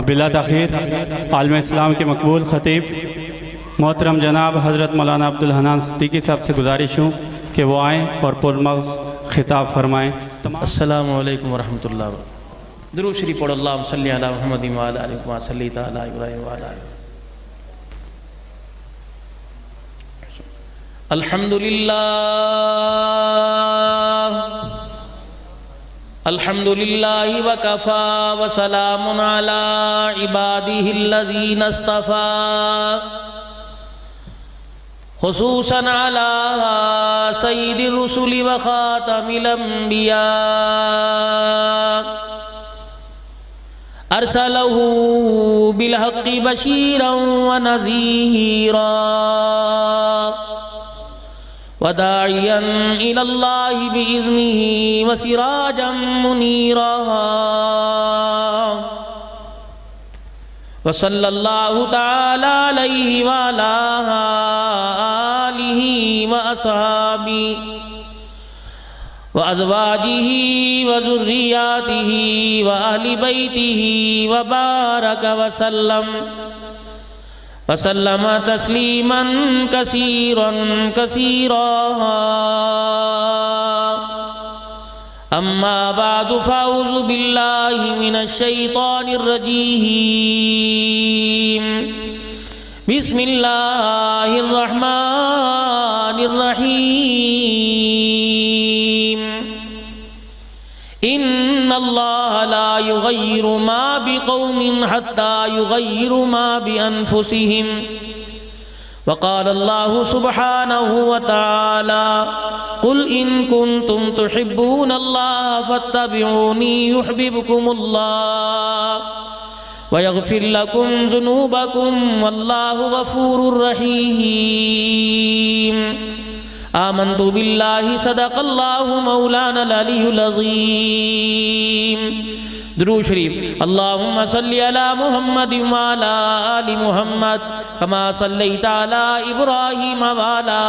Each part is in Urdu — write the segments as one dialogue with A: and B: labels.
A: بلا تاخیر عالم اسلام کے مقبول خطیب محترم جناب حضرت مولانا عبدالحنان صدیقی صاحب سے گزارش ہوں کہ وہ آئیں اور پرمغز خطاب فرمائیں۔
B: السلام علیکم ورحمۃ اللہ وبرکاتہ۔ درود شریف پڑھو، اللہم صلی علی محمد وعلی آلہ کما صلیت علی ابراہیم وعلی آلہ۔ الحمدللہ وکفا وسلام علی عبادہ الذین اصطفیٰ، خصوصاً علی سید الرسل وخاتم الانبیاء، ارسلہ بالحق بشیرا ونذیرا وداعیا الی اللہ بإذنہ وسراجا منیرا، وصلی اللہ تعالی علیہ وعلی آلہ واصحابہ وازواجہ وذریاتہ واہل بیتہ وبارک وسلم تسلیما کثیرا کثیرا، اما بعد فاعوذ باللہ من الشیطان الرجیم، بسم اللہ الرحمن الرحیم، ان اللہ لا یغیر ما بقوم حتی یغیروا ما بانفسہم، وقال اللہ سبحانہ وتعالی قل ان کنتم تحبون اللہ فاتبعونی یحببکم اللہ ویغفر لکم ذنوبکم واللہ غفور رحیم، آمنت باللہ صدق اللہ مولانا العلی العظیم۔ درود شریف، اللہم صلی علی محمد وعلی آل محمد کما صلیت علی ابراہیم وعلی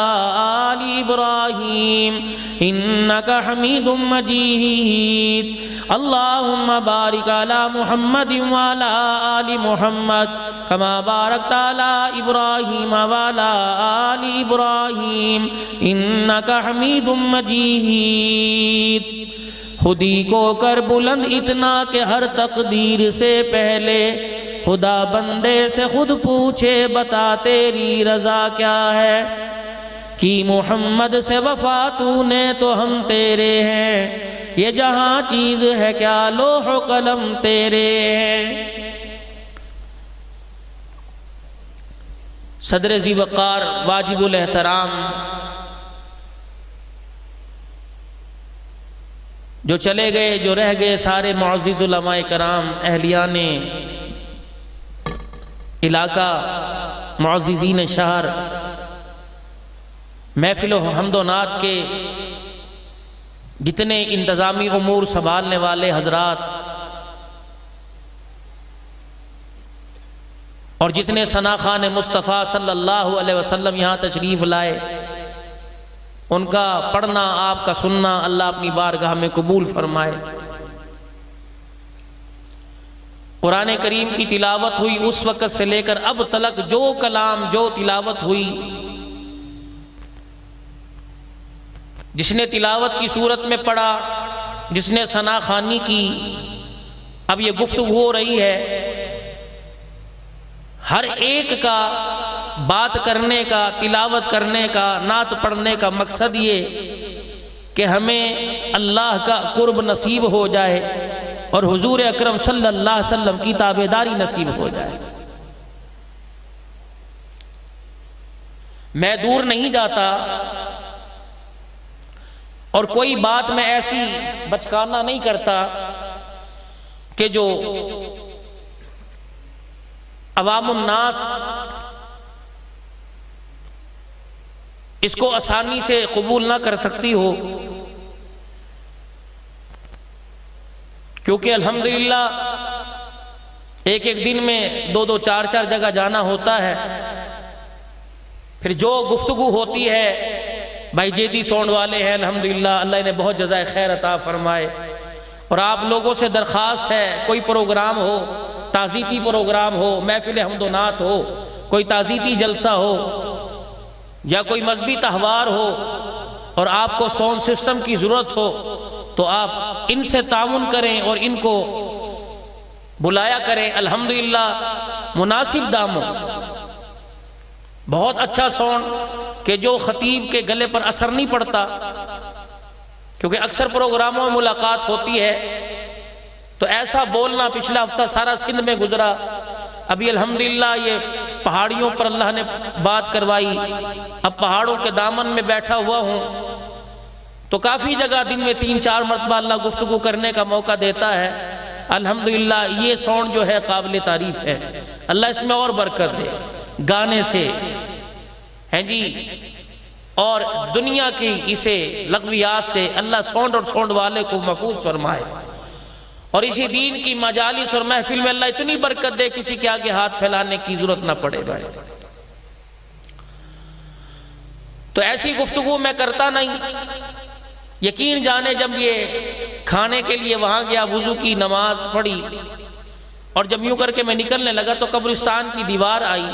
B: آل ابراہیم انکا حمید مجید، اللہم بارک علی محمد وعلی آل محمد کما بارکت علی ابراہیم وعلی آل ابراہیم انکا حمید مجید۔ خودی کو کر بلند اتنا کہ ہر تقدیر سے پہلے خدا بندے سے خود پوچھے بتا تیری رضا کیا ہے، کی محمد سے وفا تو نے تو ہم تیرے ہیں، یہ جہاں چیز ہے کیا لوح و قلم تیرے ہیں۔ صدر ذی وقار واجب الاحترام جو چلے گئے جو رہ گئے سارے معزز علماء کرام، اہلیان علاقہ، معززین شہر، محفل و حمد و نعت کے جتنے انتظامی امور سنبھالنے والے حضرات اور جتنے ثناخوان مصطفیٰ صلی اللہ علیہ وسلم یہاں تشریف لائے، ان کا پڑھنا آپ کا سننا اللہ اپنی بارگاہ میں قبول فرمائے۔ قرآن کریم کی تلاوت ہوئی اس وقت سے لے کر اب تلک جو کلام جو تلاوت ہوئی، جس نے تلاوت کی صورت میں پڑھا، جس نے ثنا خوانی کی، اب یہ گفتگو ہو رہی ہے، ہر ایک کا بات کرنے کا، تلاوت کرنے کا، نعت پڑھنے کا مقصد یہ کہ ہمیں اللہ کا قرب نصیب ہو جائے اور حضور اکرم صلی اللہ علیہ وسلم کی تابعداری نصیب ہو جائے۔ میں دور نہیں جاتا اور کوئی بات میں ایسی بچکانا نہیں کرتا کہ جو عوام الناس اس کو آسانی سے قبول نہ کر سکتی ہو، کیونکہ الحمدللہ ایک ایک دن میں دو دو چار چار جگہ جانا ہوتا ہے، پھر جو گفتگو ہوتی ہے بھائی جیدی سونڈ والے ہیں الحمدللہ، اللہ نے بہت جزائے خیر عطا فرمائے، اور آپ لوگوں سے درخواست ہے کوئی پروگرام ہو تعزیتی پروگرام ہو، محفل حمد و نعت ہو، کوئی تعزیتی جلسہ ہو یا کوئی مذہبی تہوار ہو اور آپ کو ساؤنڈ سسٹم کی ضرورت ہو تو آپ ان سے تعاون کریں اور ان کو بلایا کریں۔ الحمدللہ مناسب داموں، بہت اچھا ساؤنڈ کہ جو خطیب کے گلے پر اثر نہیں پڑتا، کیونکہ اکثر پروگراموں میں ملاقات ہوتی ہے تو ایسا بولنا، پچھلا ہفتہ سارا سندھ میں گزرا، ابھی الحمدللہ یہ پہاڑیوں پر اللہ نے بات کروائی، اب پہاڑوں کے دامن میں بیٹھا ہوا ہوں تو کافی جگہ دن میں 3-4 مرتبہ اللہ گفتگو کرنے کا موقع دیتا ہے۔ الحمدللہ یہ ساؤنڈ جو ہے قابل تعریف ہے، اللہ اس میں اور برکت دے، گانے سے ہیں جی، اور دنیا کی اسے لغویات سے اللہ ساؤنڈ اور ساؤنڈ والے کو محفوظ فرمائے، اور اسی دین کی مجالس اور محفل میں اللہ اتنی برکت دے کسی کے آگے ہاتھ پھیلانے کی ضرورت نہ پڑے بھائی۔ تو ایسی گفتگو میں کرتا نہیں، یقین جانے جب یہ کھانے کے لیے وہاں گیا، وضو کی نماز پڑھی اور جب یوں کر کے میں نکلنے لگا تو قبرستان کی دیوار آئی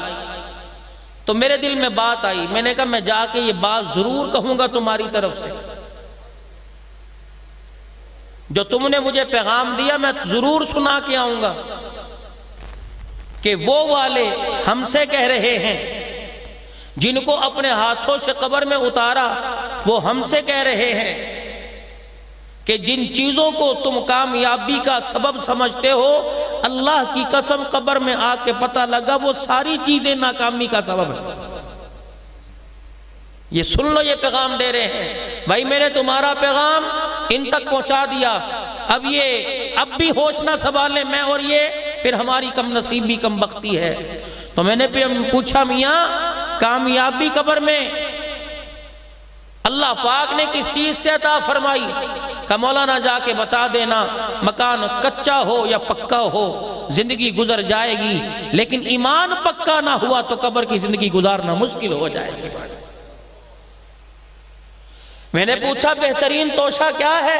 B: تو میرے دل میں بات آئی، میں نے کہا میں جا کے یہ بات ضرور کہوں گا تمہاری طرف سے، جو تم نے مجھے پیغام دیا میں ضرور سنا کے آؤں گا کہ وہ والے ہم سے کہہ رہے ہیں جن کو اپنے ہاتھوں سے قبر میں اتارا، وہ ہم سے کہہ رہے ہیں کہ جن چیزوں کو تم کامیابی کا سبب سمجھتے ہو، اللہ کی قسم قبر میں آ کے پتہ لگا وہ ساری چیزیں ناکامی کا سبب ہے۔ یہ سن لو، یہ پیغام دے رہے ہیں بھائی، میں نے تمہارا پیغام ان تک پہنچا دیا، اب بھی ہوش نہ سنبھالیں میں اور یہ، پھر ہماری کم نصیبی کم بختی ہے۔ تو میں نے پوچھا میاں کامیابی قبر میں اللہ پاک نے کس چیز سے عطا فرمائی؟ کہ مولانا جا کے بتا دینا، مکان کچا ہو یا پکا ہو زندگی گزر جائے گی، لیکن ایمان پکا نہ ہوا تو قبر کی زندگی گزارنا مشکل ہو جائے گی۔ میں نے پوچھا بہترین توشہ کیا ہے؟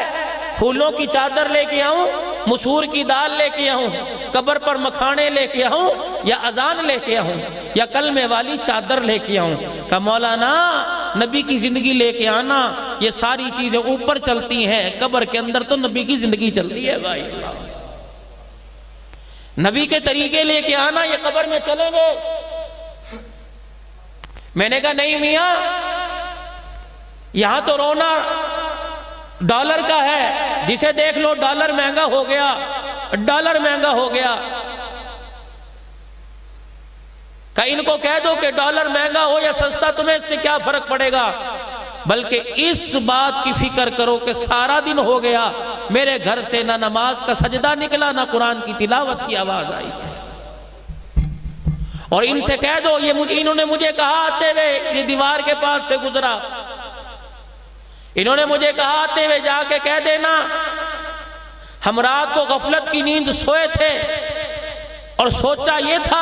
B: پھولوں کی چادر لے کے آؤں، مسور کی دال لے کے آؤں، قبر پر مکھانے لے کے آؤں، یا اذان لے کے آؤں، یا کلمے والی چادر لے کے آؤں؟ کہ مولانا نبی کی زندگی لے کے آنا، یہ ساری چیزیں اوپر چلتی ہیں، قبر کے اندر تو نبی کی زندگی چلتی ہے بھائی۔ نبی کے طریقے لے کے آنا، یہ قبر میں چلیں گے؟ میں نے کہا نہیں میاں، یہاں تو رونا ڈالر کا ہے، جسے دیکھ لو ڈالر مہنگا ہو گیا، ڈالر مہنگا ہو گیا۔ کہ ان کو کہہ دو کہ ڈالر مہنگا ہو یا سستا تمہیں اس سے کیا فرق پڑے گا، بلکہ اس بات کی فکر کرو کہ سارا دن ہو گیا میرے گھر سے نہ نماز کا سجدہ نکلا، نہ قرآن کی تلاوت کی آواز آئی۔ اور ان سے کہہ دو، انہوں نے مجھے کہا آتے ہوئے، یہ دیوار کے پاس سے گزرا، انہوں نے مجھے کہا آتے ہوئے جا کے کہہ دینا ہم رات کو غفلت کی نیند سوئے تھے اور سوچا یہ تھا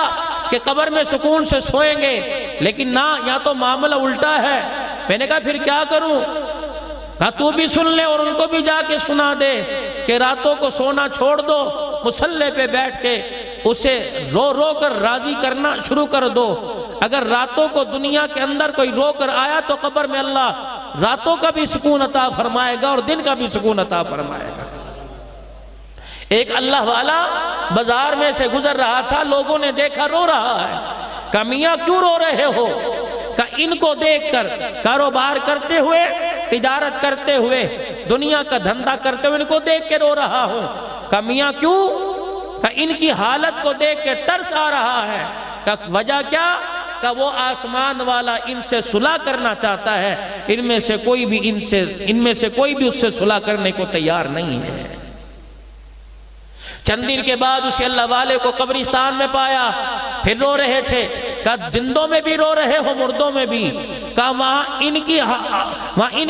B: کہ قبر میں سکون سے سوئیں گے، لیکن نہ، یہاں تو معاملہ الٹا ہے۔ میں نے کہا پھر کیا کروں؟ کہا تو بھی سن لے اور ان کو بھی جا کے سنا دے کہ راتوں کو سونا چھوڑ دو، مصلی پہ بیٹھ کے اسے رو رو کر راضی کرنا شروع کر دو۔ اگر راتوں کو دنیا کے اندر کوئی رو کر آیا تو قبر میں اللہ راتوں کا بھی سکون عطا فرمائے گا اور دن کا بھی سکون عطا فرمائے گا۔ ایک اللہ والا بازار میں سے گزر رہا تھا، لوگوں نے دیکھا رو رہا ہے۔ کہا میاں کیوں رو رہے ہو؟ کہا ان کو دیکھ کر کاروبار کرتے ہوئے، تجارت کرتے ہوئے، دنیا کا دھندا کرتے ہوئے ان کو دیکھ کے رو رہا ہوں۔ کہا میاں کیوں؟ کہا ان کی حالت کو دیکھ کے ترس آ رہا ہے۔ کہا وجہ کیا؟ کہ وہ آسمان والا ان سے صلح کرنا چاہتا ہے، ان میں سے کوئی بھی اس سے صلح کرنے کو تیار نہیں ہے۔ چند دن کے بعد اسی اللہ والے کو قبرستان میں پایا، پھر رو رہے تھے۔ کہا زندوں میں بھی رو رہے ہو، مردوں میں بھی؟ کہا وہاں ان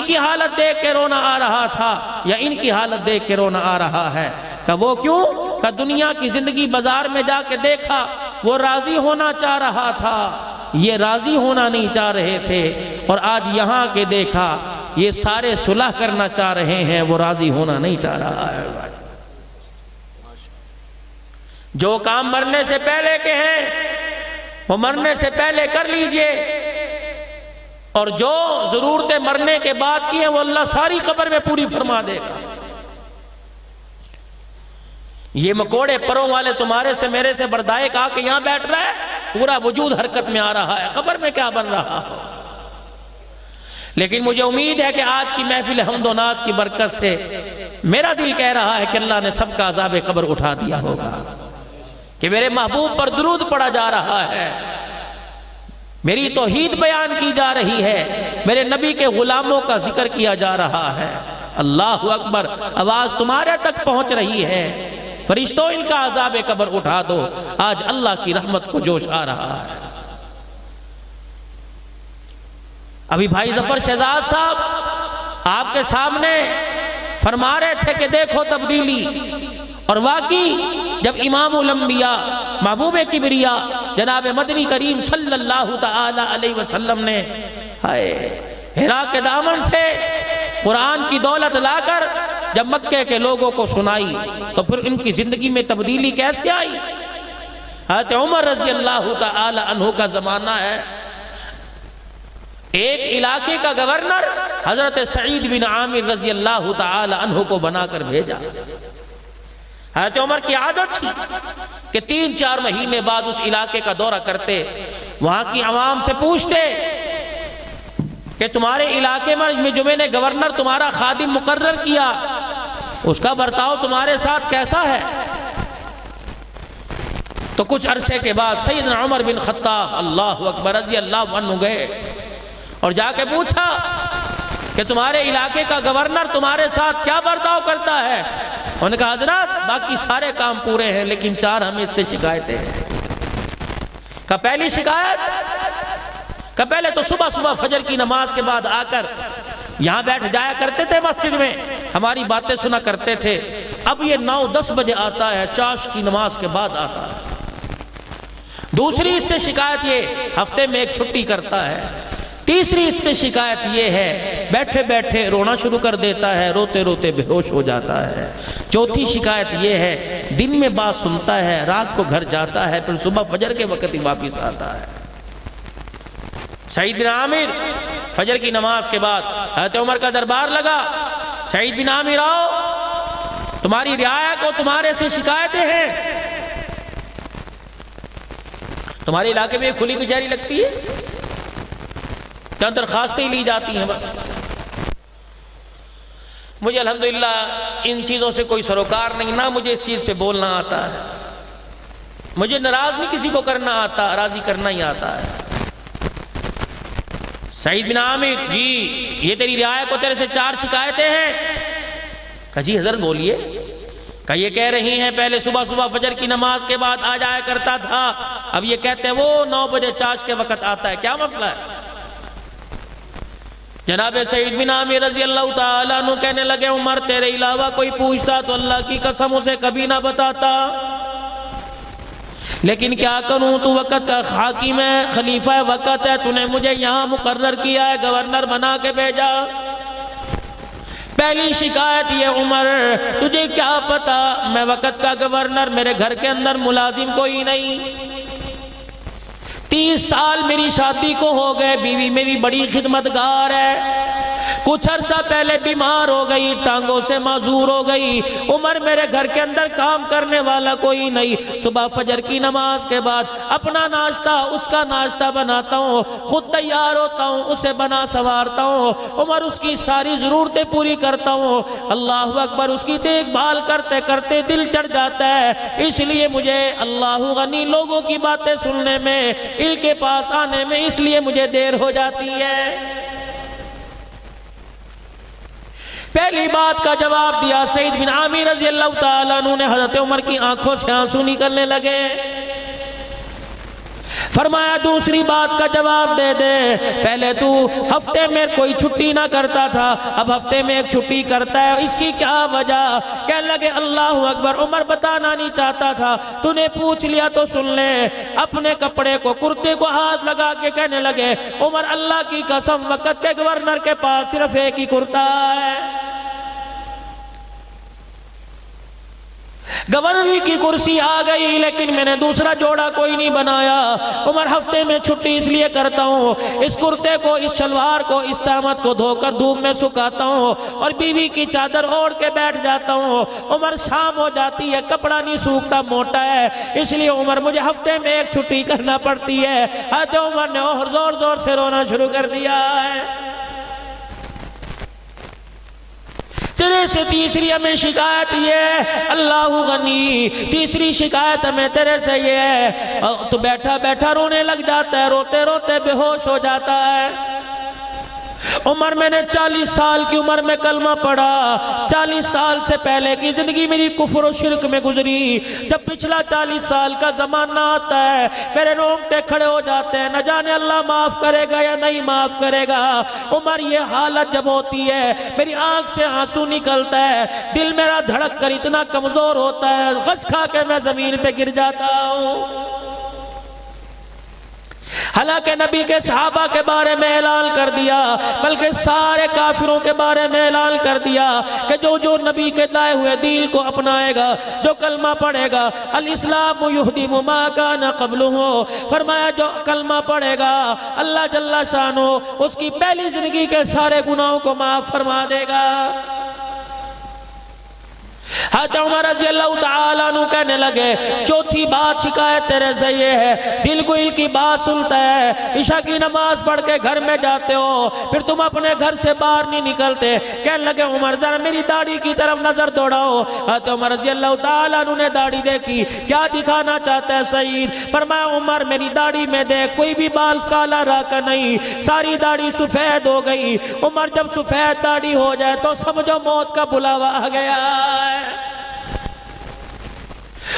B: کی حالت دیکھ کے رونا آ رہا تھا یا ان کی حالت دیکھ کے رونا آ رہا ہے؟ کہا وہ کیوں؟ کہا دنیا کی زندگی بازار میں جا کے دیکھا، وہ راضی ہونا چاہ رہا تھا، یہ راضی ہونا نہیں چاہ رہے تھے، اور آج یہاں کے دیکھا یہ سارے صلح کرنا چاہ رہے ہیں، وہ راضی ہونا نہیں چاہ رہا ہے۔ جو کام مرنے سے پہلے کے ہیں وہ مرنے سے پہلے کر لیجئے، اور جو ضرورتیں مرنے کے بعد کی ہیں وہ اللہ ساری قبر میں پوری فرما دے گا۔ یہ مکوڑے پروں والے تمہارے سے میرے سے بردائے آ کے یہاں بیٹھ رہا ہے، پورا وجود حرکت میں آ رہا ہے، قبر میں کیا بن رہا ہو۔ لیکن مجھے امید ہے کہ آج کی محفل حمد و نعت کی برکت سے میرا دل کہہ رہا ہے کہ اللہ نے سب کا عذاب قبر اٹھا دیا ہوگا، کہ میرے محبوب پر درود پڑا جا رہا ہے، میری توحید بیان کی جا رہی ہے، میرے نبی کے غلاموں کا ذکر کیا جا رہا ہے۔ اللہ اکبر، آواز تمہارے تک پہنچ رہی ہے، فرشتوں ان کا عذاب قبر اٹھا دو، آج اللہ کی رحمت کو جوش آ رہا ہے۔ ابھی بھائی ظفر شہزاد صاحب آپ کے سامنے فرما رہے تھے کہ دیکھو تبدیلی، اور واقعی جب امام الانبیاء محبوب کبریا جناب مدنی کریم صلی اللہ تعالی علیہ وسلم نے حرا کے دامن سے قرآن کی دولت لا کر جب مکے کے لوگوں کو سنائی تو پھر ان کی زندگی میں تبدیلی کیسے آئی؟ حضرت عمر رضی اللہ تعالی عنہ کا زمانہ ہے، ایک علاقے کا گورنر حضرت سعید بن عامر رضی اللہ تعالی عنہ کو بنا کر بھیجا۔ حضرت عمر کی عادت تھی کہ 3-4 مہینے بعد اس علاقے کا دورہ کرتے، وہاں کی عوام سے پوچھتے کہ تمہارے علاقے میں جو میں نے گورنر تمہارا خادم مقرر کیا اس کا برتاؤ تمہارے ساتھ کیسا ہے؟ تو کچھ عرصے کے بعد سیدنا عمر بن خطاب اللہ اکبر رضی اللہ عنہ گئے اور جا کے پوچھا کہ تمہارے علاقے کا گورنر تمہارے ساتھ کیا برتاؤ کرتا ہے؟ انہوں نے کہا حضرات باقی سارے کام پورے ہیں لیکن 4 ہمیں اس سے شکایتیں ہیں۔ کہ پہلی شکایت کہ پہلے تو صبح صبح فجر کی نماز کے بعد آ کر یہاں بیٹھ جایا کرتے تھے مسجد میں، ہماری باتیں سنا کرتے تھے، اب یہ 9-10 بجے آتا ہے، چاش کی نماز کے بعد آتا ہے۔ دوسری اس سے شکایت یہ ہفتے میں ایک چھٹی کرتا ہے۔ تیسری اس سے شکایت یہ ہے بیٹھے بیٹھے رونا شروع کر دیتا ہے، روتے روتے بے ہوش ہو جاتا ہے۔ چوتھی شکایت یہ ہے دن میں بات سنتا ہے، رات کو گھر جاتا ہے، پھر صبح فجر کے وقت ہی واپس آتا ہے۔ سعید بن عامر فجر کی نماز کے بعد حضرت عمر کا دربار لگا، سعید بن عامر آؤ، تمہاری رعایا کو تمہارے سے شکایتیں ہیں۔ تمہارے علاقے میں کھلی کچہری لگتی ہے کیا درخواستیں لی جاتی ہیں؟ بس مجھے الحمدللہ ان چیزوں سے کوئی سروکار نہیں، نہ مجھے اس چیز پہ بولنا آتا ہے، مجھے ناراض نہیں کسی کو کرنا آتا، راضی کرنا ہی آتا ہے۔ سعید بن عامر جی یہ تیری رعایا کو تیرے سے 4 شکایتیں ہیں۔ کہا جی حضرت بولیے۔ کہ یہ کہہ رہی ہیں پہلے صبح صبح فجر کی نماز کے بعد آ جایا کرتا تھا، اب یہ کہتے ہیں وہ 9 بجے چاش کے وقت آتا ہے، کیا مسئلہ ہے؟ جناب سعید بن عامر رضی اللہ تعالیٰ عنہ کہنے لگے عمر تیرے علاوہ کوئی پوچھتا تو اللہ کی قسم اسے کبھی نہ بتاتا، لیکن کیا کروں تو وقت کا حاکم ہے، خلیفہ وقت ہے، تو نے مجھے یہاں مقرر کیا ہے، گورنر بنا کے بھیجا۔ پہلی شکایت یہ عمر تجھے کیا پتا میں وقت کا گورنر، میرے گھر کے اندر ملازم کوئی نہیں، 30 سال میری شادی کو ہو گئے، بیوی میری بڑی خدمتگار ہے، کچھ عرصہ پہلے بیمار ہو گئی، ٹانگوں سے معذور ہو گئی، عمر میرے گھر کے اندر کام کرنے والا کوئی نہیں، صبح فجر کی نماز کے بعد اپنا ناشتہ اس کا ناشتہ بناتا ہوں، خود تیار ہوتا ہوں، اسے بنا سوارتا ہوں، عمر اس کی ساری ضرورتیں پوری کرتا ہوں، اللہ اکبر اس کی دیکھ بھال کرتے کرتے دل چڑھ جاتا ہے، اس لیے مجھے اللہ غنی لوگوں کی باتیں سننے میں، ان کے پاس آنے میں اس لیے مجھے دیر ہو جاتی ہے۔ پہلی بات کا جواب دیا سعید بن عامر رضی اللہ تعالیٰ عنہ نے، حضرت عمر کی آنکھوں سے آنسو نکلنے لگے، فرمایا دوسری بات کا جواب دے دے، پہلے تو ہفتے میں کوئی چھٹی نہ کرتا تھا، اب ہفتے میں ایک چھٹی کرتا ہے، اس کی کیا وجہ؟ کہنے لگے اللہ اکبر عمر بتانا نہیں چاہتا تھا، تو نے پوچھ لیا تو سن لے، اپنے کپڑے کو کرتے کو ہاتھ لگا کے کہنے لگے عمر اللہ کی قسم وقت کے گورنر کے پاس صرف ایک ہی کرتا ہے، گورنری کی کرسی آ گئی لیکن میں نے دوسرا جوڑا کوئی نہیں بنایا۔ عمر ہفتے میں چھٹی اس لیے کرتا ہوں، اس کرتے کو، اس شلوار کو، اس تہمت کو دھو کر دھوپ میں سکھاتا ہوں اور بیوی کی چادر اوڑھ کے بیٹھ جاتا ہوں۔ عمر شام ہو جاتی ہے، کپڑا نہیں سوکھتا، موٹا ہے، اس لیے عمر مجھے ہفتے میں ایک چھٹی کرنا پڑتی ہے۔ حضرت عمر نے اور زور زور سے رونا شروع کر دیا ہے۔ تیرے سے تیسری ہمیں شکایت یہ ہے اللہ غنی، تیسری شکایت ہمیں تیرے سے یہ ہے تو بیٹھا بیٹھا رونے لگ جاتا ہے، روتے روتے بے ہوش ہو جاتا ہے۔ عمر میں نے 40 سال کی عمر میں کلمہ پڑھا، 40 سال سے پہلے کی زندگی میری کفر و شرک میں گزری، جب پچھلا 40 سال کا زمانہ آتا ہے میرے رونگٹے کھڑے ہو جاتے ہیں، نہ جانے اللہ معاف کرے گا یا نہیں معاف کرے گا۔ عمر یہ حالت جب ہوتی ہے میری آنکھ سے آنسو نکلتا ہے، دل میرا دھڑک کر اتنا کمزور ہوتا ہے، غش کھا کے میں زمین پہ گر جاتا ہوں۔ حالانکہ نبی کے صحابہ کے بارے میں اعلان کر دیا، بلکہ سارے کافروں کے بارے میں اعلان کر دیا کہ جو نبی کے لائے ہوئے دین کو اپنائے گا، جو کلمہ پڑھے گا، الاسلام یہدم ما کان قبلہ، فرمایا جو کلمہ پڑھے گا اللہ جل شانہ اس کی پہلی زندگی کے سارے گناہوں کو معاف فرما دے گا۔ حضرت عمر رضی اللہ تعالیٰ عنہ کہنے لگے چوتھی بات شکایت تیرے سے یہ ہے، دل کو کی بات سنتا ہے، عشاء کی نماز پڑھ کے گھر میں جاتے ہو پھر تم اپنے گھر سے باہر نہیں نکلتے۔ کہنے لگے عمر ذرا میری داڑھی کی طرف نظر دوڑاؤ۔ حضرت عمر رضی اللہ تعالیٰ عنہ نے داڑھی دیکھی، کیا دکھانا چاہتا ہے سعید؟ فرمایا عمر میری داڑھی میں دیکھ کوئی بھی بال کالا راکا نہیں، ساری داڑھی سفید ہو گئی۔ عمر جب سفید داڑھی ہو جائے تو سمجھو موت کا بلاوا آ گیا ہے۔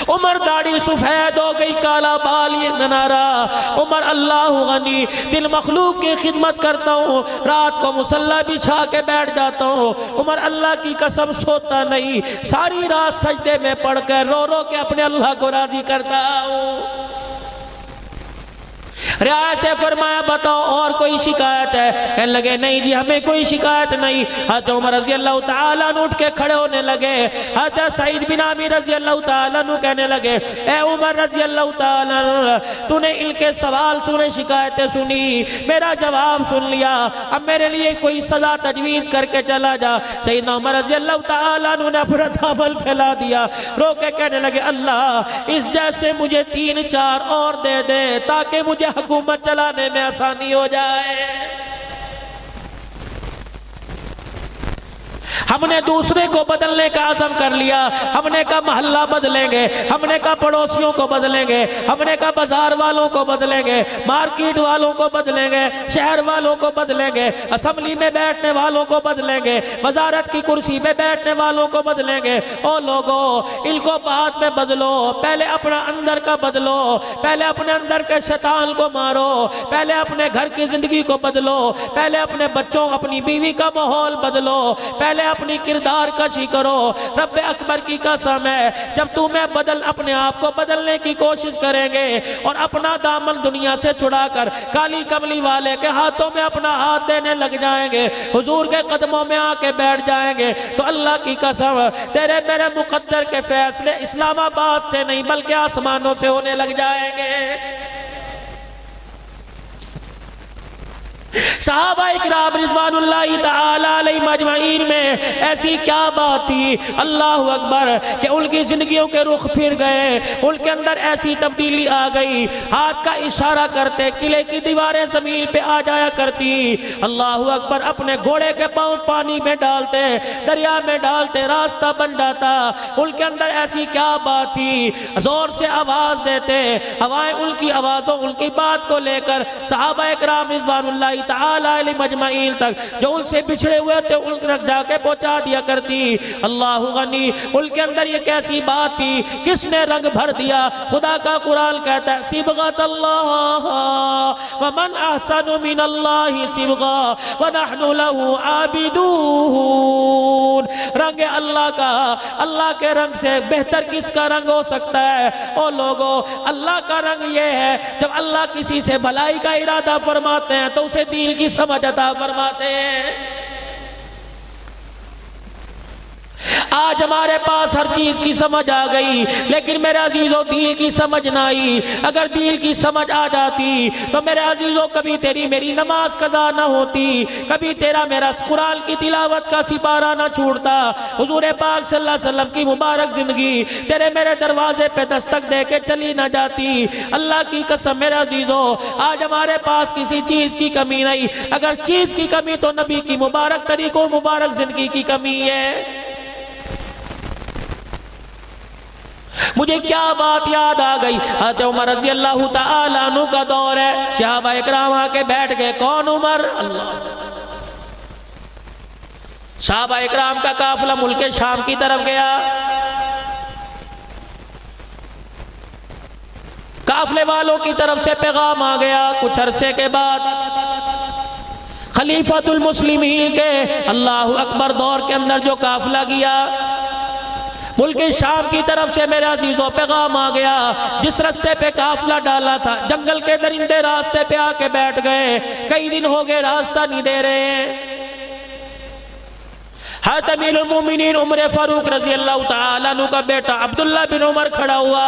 B: عمر داڑھی سفید ہو گئی، کالا بال یہ ننارا۔ عمر اللہ غنی، دل مخلوق کی خدمت کرتا ہوں، رات کو مصلی بچھا کے بیٹھ جاتا ہوں، عمر اللہ کی قسم سوتا نہیں، ساری رات سجدے میں پڑھ کر رو رو کے اپنے اللہ کو راضی کرتا ہوں۔ رعایا سے فرمایا بتاؤ اور کوئی شکایت ہے؟ کہنے لگے نہیں جی ہمیں کوئی شکایت نہیں۔ حضرت عمر رضی اللہ تعالیٰ عنہ اٹھ کے کھڑے ہونے لگے۔ حضرت سعید بن عامر رضی اللہ تعالیٰ عنہ کہنے لگے اے عمر رضی اللہ تعالیٰ عنہ تو نے ان کے سوال سنے، شکایتیں سنی، میرا جواب سن لیا، اب میرے لیے کوئی سزا تجویز کر کے چلا جا۔ سیدنا عمر رضی اللہ تعالیٰ عنہ نے اپنا دامن پھیلا دیا، رو کے کہنے لگے اللہ اس جیسے مجھے 3-4 اور دے دے تاکہ مجھے حکومت چلانے میں آسانی ہو جائے۔ ہم نے دوسرے کو بدلنے کا عزم کر لیا، ہم نے کہا محلہ بدلیں گے، ہم نے کہا پڑوسیوں کو بدلیں گے، ہم نے کہا بازار والوں کو بدلیں گے، مارکیٹ والوں کو بدلیں گے، شہر والوں کو بدلیں گے، اسمبلی میں بیٹھنے والوں کو بدلیں گے، وزارت کی کرسی میں بیٹھنے والوں کو بدلیں گے۔ او لوگوں ان کو بعد میں بدلو، پہلے اپنا اندر کا بدلو، پہلے اپنے اندر کے شیطان کو مارو، پہلے اپنے گھر کی زندگی کو بدلو، پہلے اپنے بچوں اپنی بیوی کا ماحول بدلو، پہلے اپنی کردار کشی کرو۔ رب اکبر کی قسم ہے جب تمہیں اپنے آپ کو بدلنے کی کوشش کریں گے اور اپنا دامن دنیا سے چھڑا کر کالی کملی والے کے ہاتھوں میں اپنا ہاتھ دینے لگ جائیں گے، حضور کے قدموں میں آ کے بیٹھ جائیں گے، تو اللہ کی قسم تیرے میرے مقدر کے فیصلے اسلام آباد سے نہیں بلکہ آسمانوں سے ہونے لگ جائیں گے۔ صحابہ اکرام رضوان اللہ تعالی علیہ مجمعین میں ایسی کیا بات تھی اللہ اکبر کہ ان کی زندگیوں کے رخ پھر گئے، ان کے اندر ایسی تبدیلی آ گئی، ہاتھ کا اشارہ کرتے قلعے کی دیواریں زمین پہ آ جایا کرتی، اللہ اکبر اپنے گھوڑے کے پاؤں پانی میں ڈالتے، دریا میں ڈالتے، راستہ بن جاتا۔ ان کے اندر ایسی کیا بات تھی، زور سے آواز دیتے، ہوائیں ان کی آوازوں ان کی بات کو لے کر صحابہ اکرام رضوان اللہ تعالی علیہ مجمعین تک جو ان سے بچھڑے ہوئے تھے ان تک جا کے پہنچا دیا کرتی۔ اللہ غنی ان کے اندر یہ کیسی بات تھی، کس نے رنگ بھر دیا؟ خدا کا قرآن کہتا ہے صبغۃ اللہ ومن احسن من اللہ صبغا ونحن له عابدون۔ رنگ اللہ کا، اللہ کے رنگ سے بہتر کس کا رنگ ہو سکتا ہے؟ او لوگو اللہ کا رنگ یہ ہے جب اللہ کسی سے بھلائی کا ارادہ فرماتے ہیں تو اسے دین کی سمجھ عطا فرماتے ہیں۔ آج ہمارے پاس ہر چیز کی سمجھ آ گئی، لیکن میرے عزیزو دین کی سمجھ نہ آئی۔ اگر دین کی سمجھ آ جاتی تو میرے عزیزو کبھی تیری میری نماز قضا نہ ہوتی، کبھی تیرا میرا قرآن کی تلاوت کا سپارہ نہ چھوڑتا۔ حضور پاک صلی اللہ علیہ وسلم کی مبارک زندگی تیرے میرے دروازے پہ دستک دے کے چلی نہ جاتی۔ اللہ کی قسم میرے عزیزو آج ہمارے پاس کسی چیز کی کمی نہیں، اگر چیز کی کمی تو نبی کی مبارک طریقوں مبارک زندگی کی کمی ہے۔ مجھے کیا بات یاد آ گئی، حضرت عمر رضی اللہ تعالیٰ عنہ کا دور ہے، صحابہ اکرام آ کے بیٹھ گئے۔ کون عمر؟ اللہ۔ صحابہ اکرام کا قافلہ ملک شام کی طرف گیا، قافلے والوں کی طرف سے پیغام آ گیا۔ کچھ عرصے کے بعد خلیفۃ المسلمین کے اللہ اکبر دور کے اندر جو قافلہ گیا ملک شام کی طرف سے، میرے عزیزوں پیغام آ گیا۔ جس راستے پہ قافلہ ڈالا تھا جنگل کے درندے راستے پہ آ کے بیٹھ گئے، کئی دن ہو گئے راستہ نہیں دے رہے ہیں۔ حضرت امیر المومنین عمر فاروق رضی اللہ تعالیٰ عنہ کا بیٹا عبداللہ بن عمر کھڑا ہوا،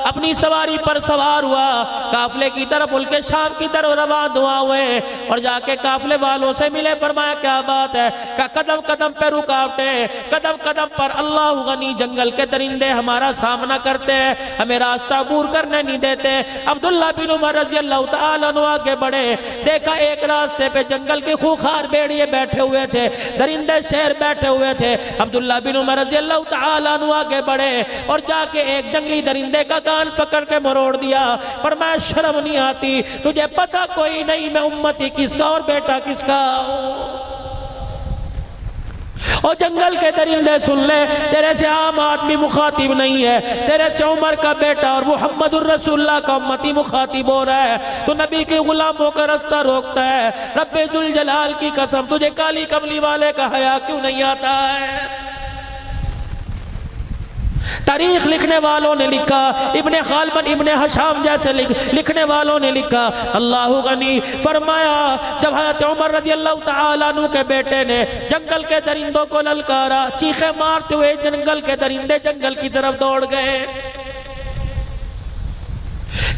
B: اپنی سواری پر سوار ہوا، قافلے کی طرف ملک شام کی طرف روان ہوئے اور جا کے قافلے والوں سے ملے۔ فرمایا کیا بات ہے؟ کہ قدم قدم پہ رکاوٹیں، قدم قدم پر اللہ غنی جنگل کے درندے ہمارا سامنا کرتے ہیں، ہمیں راستہ عبور کرنے نہیں دیتے۔ عبداللہ بن عمر رضی اللہ تعالیٰ عنہ آگے بڑھے، دیکھا ایک راستے پہ جنگل کے خوخار بھیڑیے بیٹھے ہوئے تھے، درندے شیر بیٹھے ہوئے تھے۔ عبداللہ بن عمر رضی اللہ تعالیٰ عنہ آگے بڑھے اور جا کے ایک جنگلی درندے کا کان پکڑ کے مروڑ دیا۔ فرمایا شرم نہیں آتی تجھے؟ پتہ کوئی نہیں میں امتی کس کا اور بیٹا کس کا ہوں؟ اور جنگل کے درندے سن لے، تیرے سے عام آدمی مخاطب نہیں ہے، تیرے سے عمر کا بیٹا اور محمد الرسول اللہ کا امتی مخاطب ہو رہا ہے۔ تو نبی کے غلاموں کا راستہ روکتا ہے۔ رب ذوالجلال کی قسم تجھے کالی کملی والے کا حیا کیوں نہیں آتا ہے؟ تاریخ لکھنے والوں نے لکھا، ابن خالبن ابن حشام جیسے لکھنے والوں نے لکھا، اللہ غنی فرمایا جب حضرت عمر رضی اللہ تعالیٰ عنہ کے بیٹے نے جنگل کے درندوں کو للکارا، چیخیں مارتے ہوئے جنگل کے درندے جنگل کی طرف دوڑ گئے۔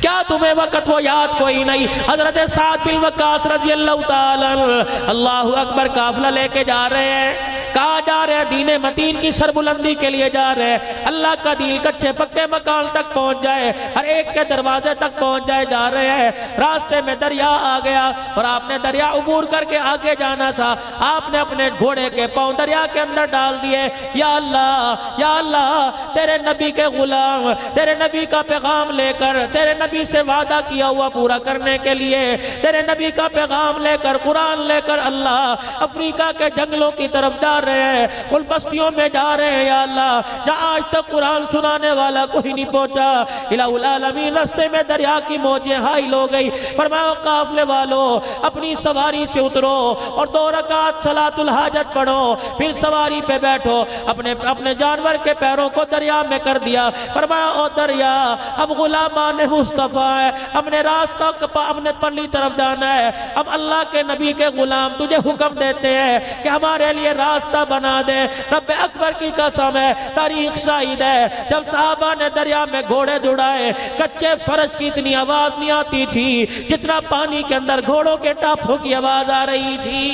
B: کیا تمہیں وقت وہ یاد کوئی نہیں؟ حضرت سعد بن وقاص رضی اللہ تعالیٰ عنہ اللہ اکبر قافلہ لے کے جا رہے ہیں۔ کہاں جا رہے ہیں؟ دین متین کی سربلندی کے لیے جا رہے ہیں۔ اللہ کا دین کچھے پکے مکان تک پہنچ جائے، ہر ایک کے دروازے تک پہنچ جائے، جا رہے ہیں۔ راستے میں دریا آ گیا اور آپ نے دریا عبور کر کے آگے جانا تھا۔ آپ نے اپنے گھوڑے کے پاؤں دریا کے اندر ڈال دیے۔ یا اللہ تیرے نبی کے غلام تیرے نبی کا پیغام لے کر، تیرے نبی سے وعدہ کیا ہوا پورا کرنے کے لیے، تیرے نبی کا پیغام لے کر، قرآن لے کر اللہ افریقہ کے جنگلوں کی طرف جا رہے ہیں، ان بستیوں میں جا رہے ہیں۔ یا اللہ جہاں آج تک قرآن سنانے والا کوئی نہیں پہنچا، الہ العالمین رستے میں دریا کی موجیں حائل ہو گئی۔ فرمایا قافلے والوں اپنی سواری سے اترو اور 2 رکعت صلاۃ الحاجت پڑھو، پھر سواری پہ بیٹھو۔ اپنے جانور کے پیروں کو دریا میں کر دیا۔ فرمایا او دریا اب غلامان مصطفیٰ ہے، اپنے راستہ اپنے پرلی طرف جانا ہے۔ اب اللہ کے نبی کے غلام تجھے حکم دیتے ہیں کہ ہمارے لیے راستہ بنا دے۔ رب اکبر کی قسم ہے، تاریخ شاہد ہے، جب صحابہ نے دریا میں گھوڑے دوڑائے، کچے فرش کی اتنی آواز نہیں آتی تھی جتنا پانی کے اندر گھوڑوں کے ٹاپوں کی آواز آ رہی تھی۔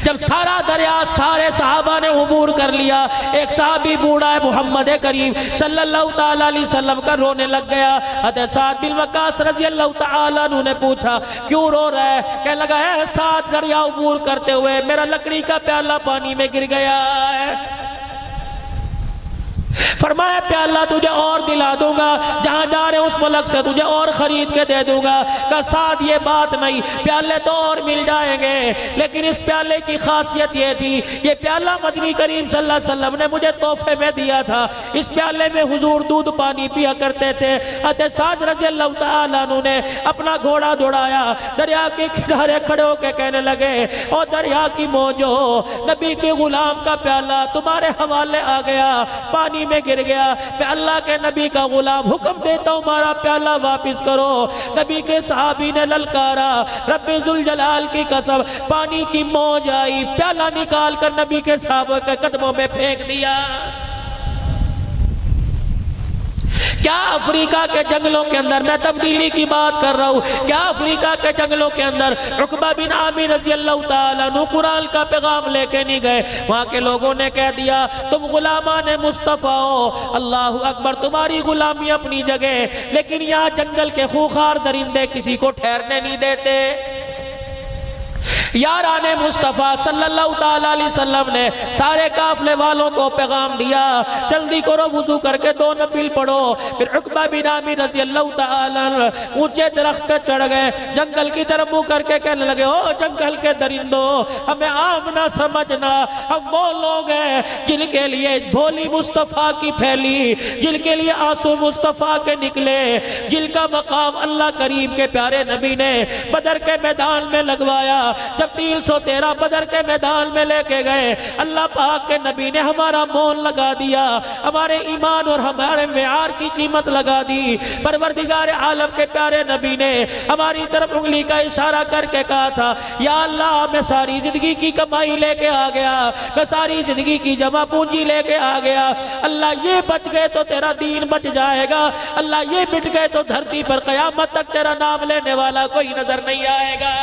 B: جب سارا دریا سارے صحابہ نے عبور کر لیا، ایک صحابی بوڑھا ہے محمد کریم صلی اللہ تعالیٰ علیہ وسلم کا رونے لگ گیا۔ حضرت سعد بن وقاص رضی اللہ تعالیٰ عنہ نے پوچھا کیوں رو رہا ہے؟ کہنے لگا ہے سعد دریا عبور کرتے ہوئے میرا لکڑی کا پیالہ پانی میں گر گیا ہے۔ فرمایا پیالہ تجھے اور دلا دوں گا، جہاں جا رہے اس ملک سے تجھے اور خرید کے دے دوں گا۔ کہ ساتھ یہ بات نہیں، پیالے تو اور مل جائیں گے، لیکن اس پیالے کی خاصیت یہ تھی، یہ پیالہ مدنی کریم صلی اللہ علیہ وسلم نے مجھے تحفے میں دیا تھا۔ اس پیالے میں حضور دودھ پانی پیا کرتے تھے۔ حضرت سعد رضی اللہ تعالیٰ عنہ نے اپنا گھوڑا دوڑایا، دریا کے کنارے کھڑے ہو کے کہنے لگے او دریا کی موجو، نبی کے غلام کا پیالہ تمہارے حوالے آ گیا، پانی میں گر گیا. میں اللہ کے نبی کا غلام حکم دیتا ہوں ہمارا پیالہ واپس کرو. نبی کے صحابی نے للکارا. رب ذوالجلال کی قسم پانی کی موج آئی, پیالہ نکال کر نبی کے صحابہ کے قدموں میں پھینک دیا. کیا افریقہ کے جنگلوں کے اندر, میں تبدیلی کی بات کر رہا ہوں, کیا افریقہ کے جنگلوں کے اندر عقبہ بن عامر رضی اللہ تعالیٰ عنہ قرآن کا پیغام لے کے نہیں گئے؟ وہاں کے لوگوں نے کہہ دیا تم غلامان مصطفیٰ ہو, اللہ اکبر, تمہاری غلامی اپنی جگہ, لیکن یہاں جنگل کے خوخار درندے کسی کو ٹھہرنے نہیں دیتے. یاران مصطفیٰ صلی اللہ تعالیٰ علیہ وسلم نے سارے قافلے والوں کو پیغام دیا, جلدی کرو وضو کر کے 2 نفل پڑھو. پھر عقبہ بن عامر رضی اللہ تعالیٰ عنہ اونچے درخت پہ چڑھ گئے, جنگل کی طرف منہ کر کے کہنے لگے او جنگل کے درندوں, ہمیں عام نہ سمجھنا, ہم وہ لوگ ہیں جن کے لیے بھولی مصطفیٰ کی پھیلی, جن کے لیے آنسو مصطفیٰ کے نکلے, جن کا مقام اللہ کریم کے پیارے نبی نے بدر کے میدان میں لگوایا. جب 313 بدر کے میدان میں لے کے گئے, اللہ پاک کے نبی نے ہمارا مول لگا دیا, ہمارے ایمان اور ہمارے معیار کی قیمت لگا دی. پروردگار عالم کے پیارے نبی نے ہماری طرف انگلی کا اشارہ کر کے کہا تھا یا اللہ میں ساری زندگی کی کمائی لے کے آ گیا, میں ساری زندگی کی جمع پونجی لے کے آ گیا, اللہ یہ بچ گئے تو تیرا دین بچ جائے گا, اللہ یہ مٹ گئے تو دھرتی پر قیامت تک تیرا نام لینے والا کوئی نظر نہیں آئے گا.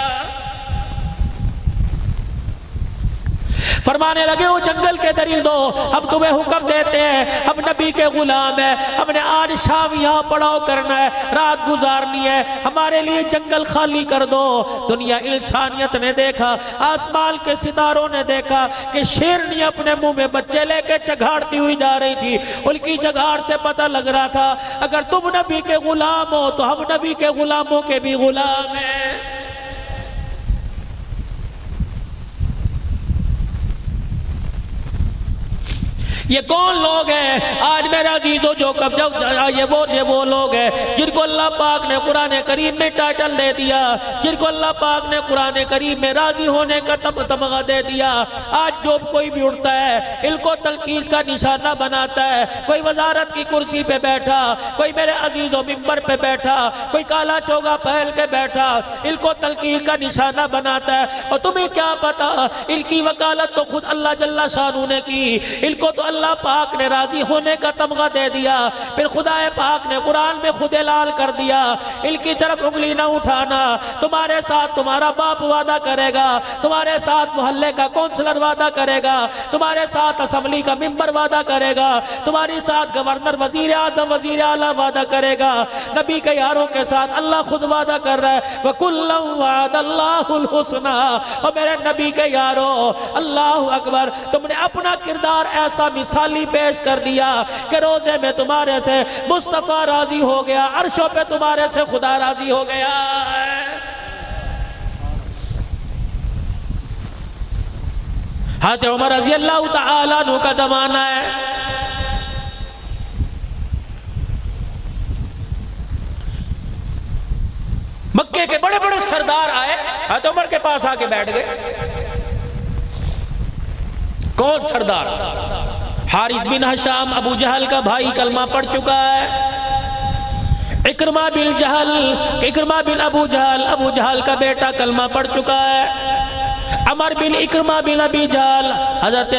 B: فرمانے لگے وہ جنگل کے درندوں, ہم تمہیں حکم دیتے ہیں, ہم نبی کے غلام ہیں, ہم نے آج شام یہاں پڑاؤ کرنا ہے, رات گزارنی ہے, ہمارے لیے جنگل خالی کر دو. دنیا انسانیت نے دیکھا, آسمان کے ستاروں نے دیکھا کہ شیرنی اپنے منہ میں بچے لے کے چگھاڑتی ہوئی جا رہی تھی. ان کی چگھاڑ سے پتہ لگ رہا تھا اگر تم نبی کے غلام ہو تو ہم نبی کے غلاموں کے بھی غلام ہیں. یہ کون لوگ ہیں آج میرے عزیزو, جو یہ وہ لوگ ہیں جن کو اللہ پاک نے قرآن کریم میں ٹائٹل دے دیا, جن کو اللہ پاک نے قرآن کریم میں راضی ہونے کا تمغہ دے دیا. آج جو کوئی بھی اٹھتا ہے ان کو تنقید کا نشانہ بناتا ہے, کوئی وزارت کی کرسی پہ بیٹھا, کوئی میرے عزیزو ممبر پہ بیٹھا, کوئی کالا چوگا پہل کے بیٹھا, ان کو تنقید کا نشانہ بناتا ہے. اور تمہیں کیا پتا ان کی وکالت تو خود اللہ جل شانہ نے کی, ان کو تو اللہ پاک نے راضی ہونے کا تمغہ دے دیا. پھر خدا پاک نے قرآن میں خود اعلان کر دیا ان کی طرف انگلی نہ اٹھانا, تمہارے ساتھ تمہارا باپ وعدہ کرے گا, تمہارے ساتھ محلے کا کونسلر وعدہ کرے گا, تمہارے ساتھ اسمبلی کا ممبر وعدہ کرے گا, تمہاری ساتھ گورنر, وزیر اعظم, وزیر اعلیٰ وعدہ کرے گا. نبی کے یاروں کے ساتھ اللہ خود وعدہ کر رہا ہے وَكُلًّا وَعَدَ اللَّهُ الْحُسْنَى. اور میرے نبی کے یاروں, اللہ اکبر, تم نے اپنا کردار ایسا مثالی پیش کر دیا کہ روزے میں تمہارے سے مصطفیٰ راضی ہو گیا, عرشوں پہ تمہارے سے خدا راضی ہو گیا. حضرت عمر رضی اللہ تعالیٰ عنہ کا زمانہ ہے, مکے کے بڑے بڑے سردار آئے, حضرت عمر کے پاس آ کے بیٹھ گئے. کون سردار؟ حارث بن ہشام, ابو جہل کا بھائی, کلمہ پڑھ چکا ہے. اکرمہ بن ابو جہل کا بیٹا کلمہ پڑھ چکا ہے. عمر بن اکرمہ بن ابی جہل, حضرت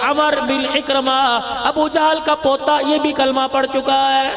B: عمر بن اکرمہ ابو جہل کا پوتا, یہ بھی کلمہ پڑھ چکا ہے.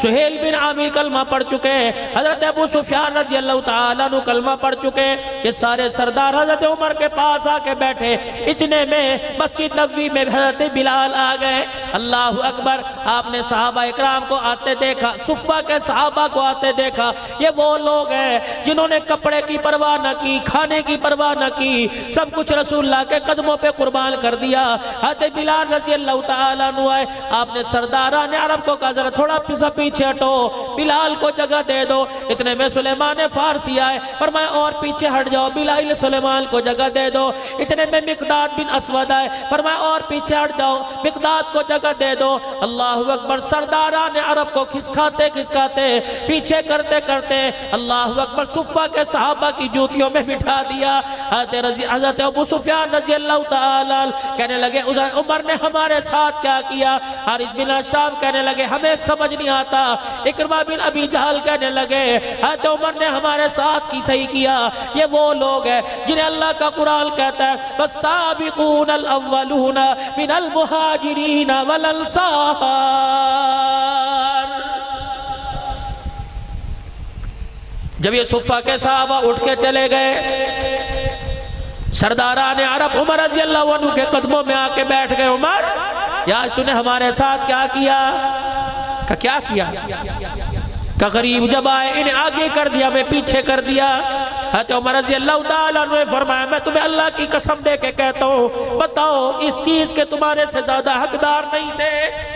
B: سہیل بن عامر کلمہ پڑھ چکے, حضرت ابو سفیان رضی اللہ تعالیٰ عنہ کلمہ پڑھ چکے. یہ سارے سردار حضرت عمر کے پاس آ کے بیٹھے. اتنے میں مسجد نبوی میں حضرت بلال آ گئے. اللہ اکبر, آپ نے صحابہ اکرام کو آتے دیکھا, صفہ کے صحابہ کو آتے دیکھا. یہ وہ لوگ ہیں جنہوں نے کپڑے کی پرواہ نہ کی, کھانے کی پرواہ نہ کی, سب کچھ رسول اللہ کے قدموں پہ قربان کر دیا. حضرت بلال رضی اللہ تعالیٰ عنہ آئے, آپ نے سرداران عرب کو کہا ذرا تھوڑا پیچھے ہٹو, بلال کو جگہ دے دو. اتنے میں سلیمان فارسی آئے, فرمایا اور پیچھے ہٹ جاؤ, بلال سلیمان کو جگہ دے دو. اتنے میں مقداد بن اسود آئے, فرمایا اور پیچھے ہٹ جاؤ, مقداد کو جگہ دے دو. اللہ اکبر, سرداران عرب کو کھسکاتے پیچھے کرتے اللہ اکبر, صفہ کے صحابہ کی جوتیوں میں بٹھا دیا. حضرت ابو سفیان رضی اللہ تعالیٰ کہنے لگے عمر نے ہمارے ساتھ کیا کیا؟ حارث بن شام کہنے لگے ہمیں سمجھ نہیں آتا۔ اکرمہ بن ابی جہل کہنے لگے حضرت عمر نے ہمارے ساتھ کی صحیح کیا، یہ وہ لوگ ہیں جنہیں اللہ کا قرآن کہتا ہے والسابقون الاولون من المہاجرین والانصار۔ جب یہ صفہ کے صحابہ اٹھ کے چلے گئے، سرداران عرب عمر رضی اللہ عنہ کے قدموں میں آ کے بیٹھ گئے۔ عمر یا تو نے ہمارے ساتھ کیا کیا؟ کہ کیا کیا؟ کہ غریب جب آئے انہیں آگے کر دیا، میں پیچھے کر دیا۔ حضرت عمر رضی اللہ تعالیٰ عنہ نے فرمایا میں تمہیں اللہ کی قسم دے کے کہتا ہوں، بتاؤ اس چیز کے تمہارے سے زیادہ حقدار نہیں تھے؟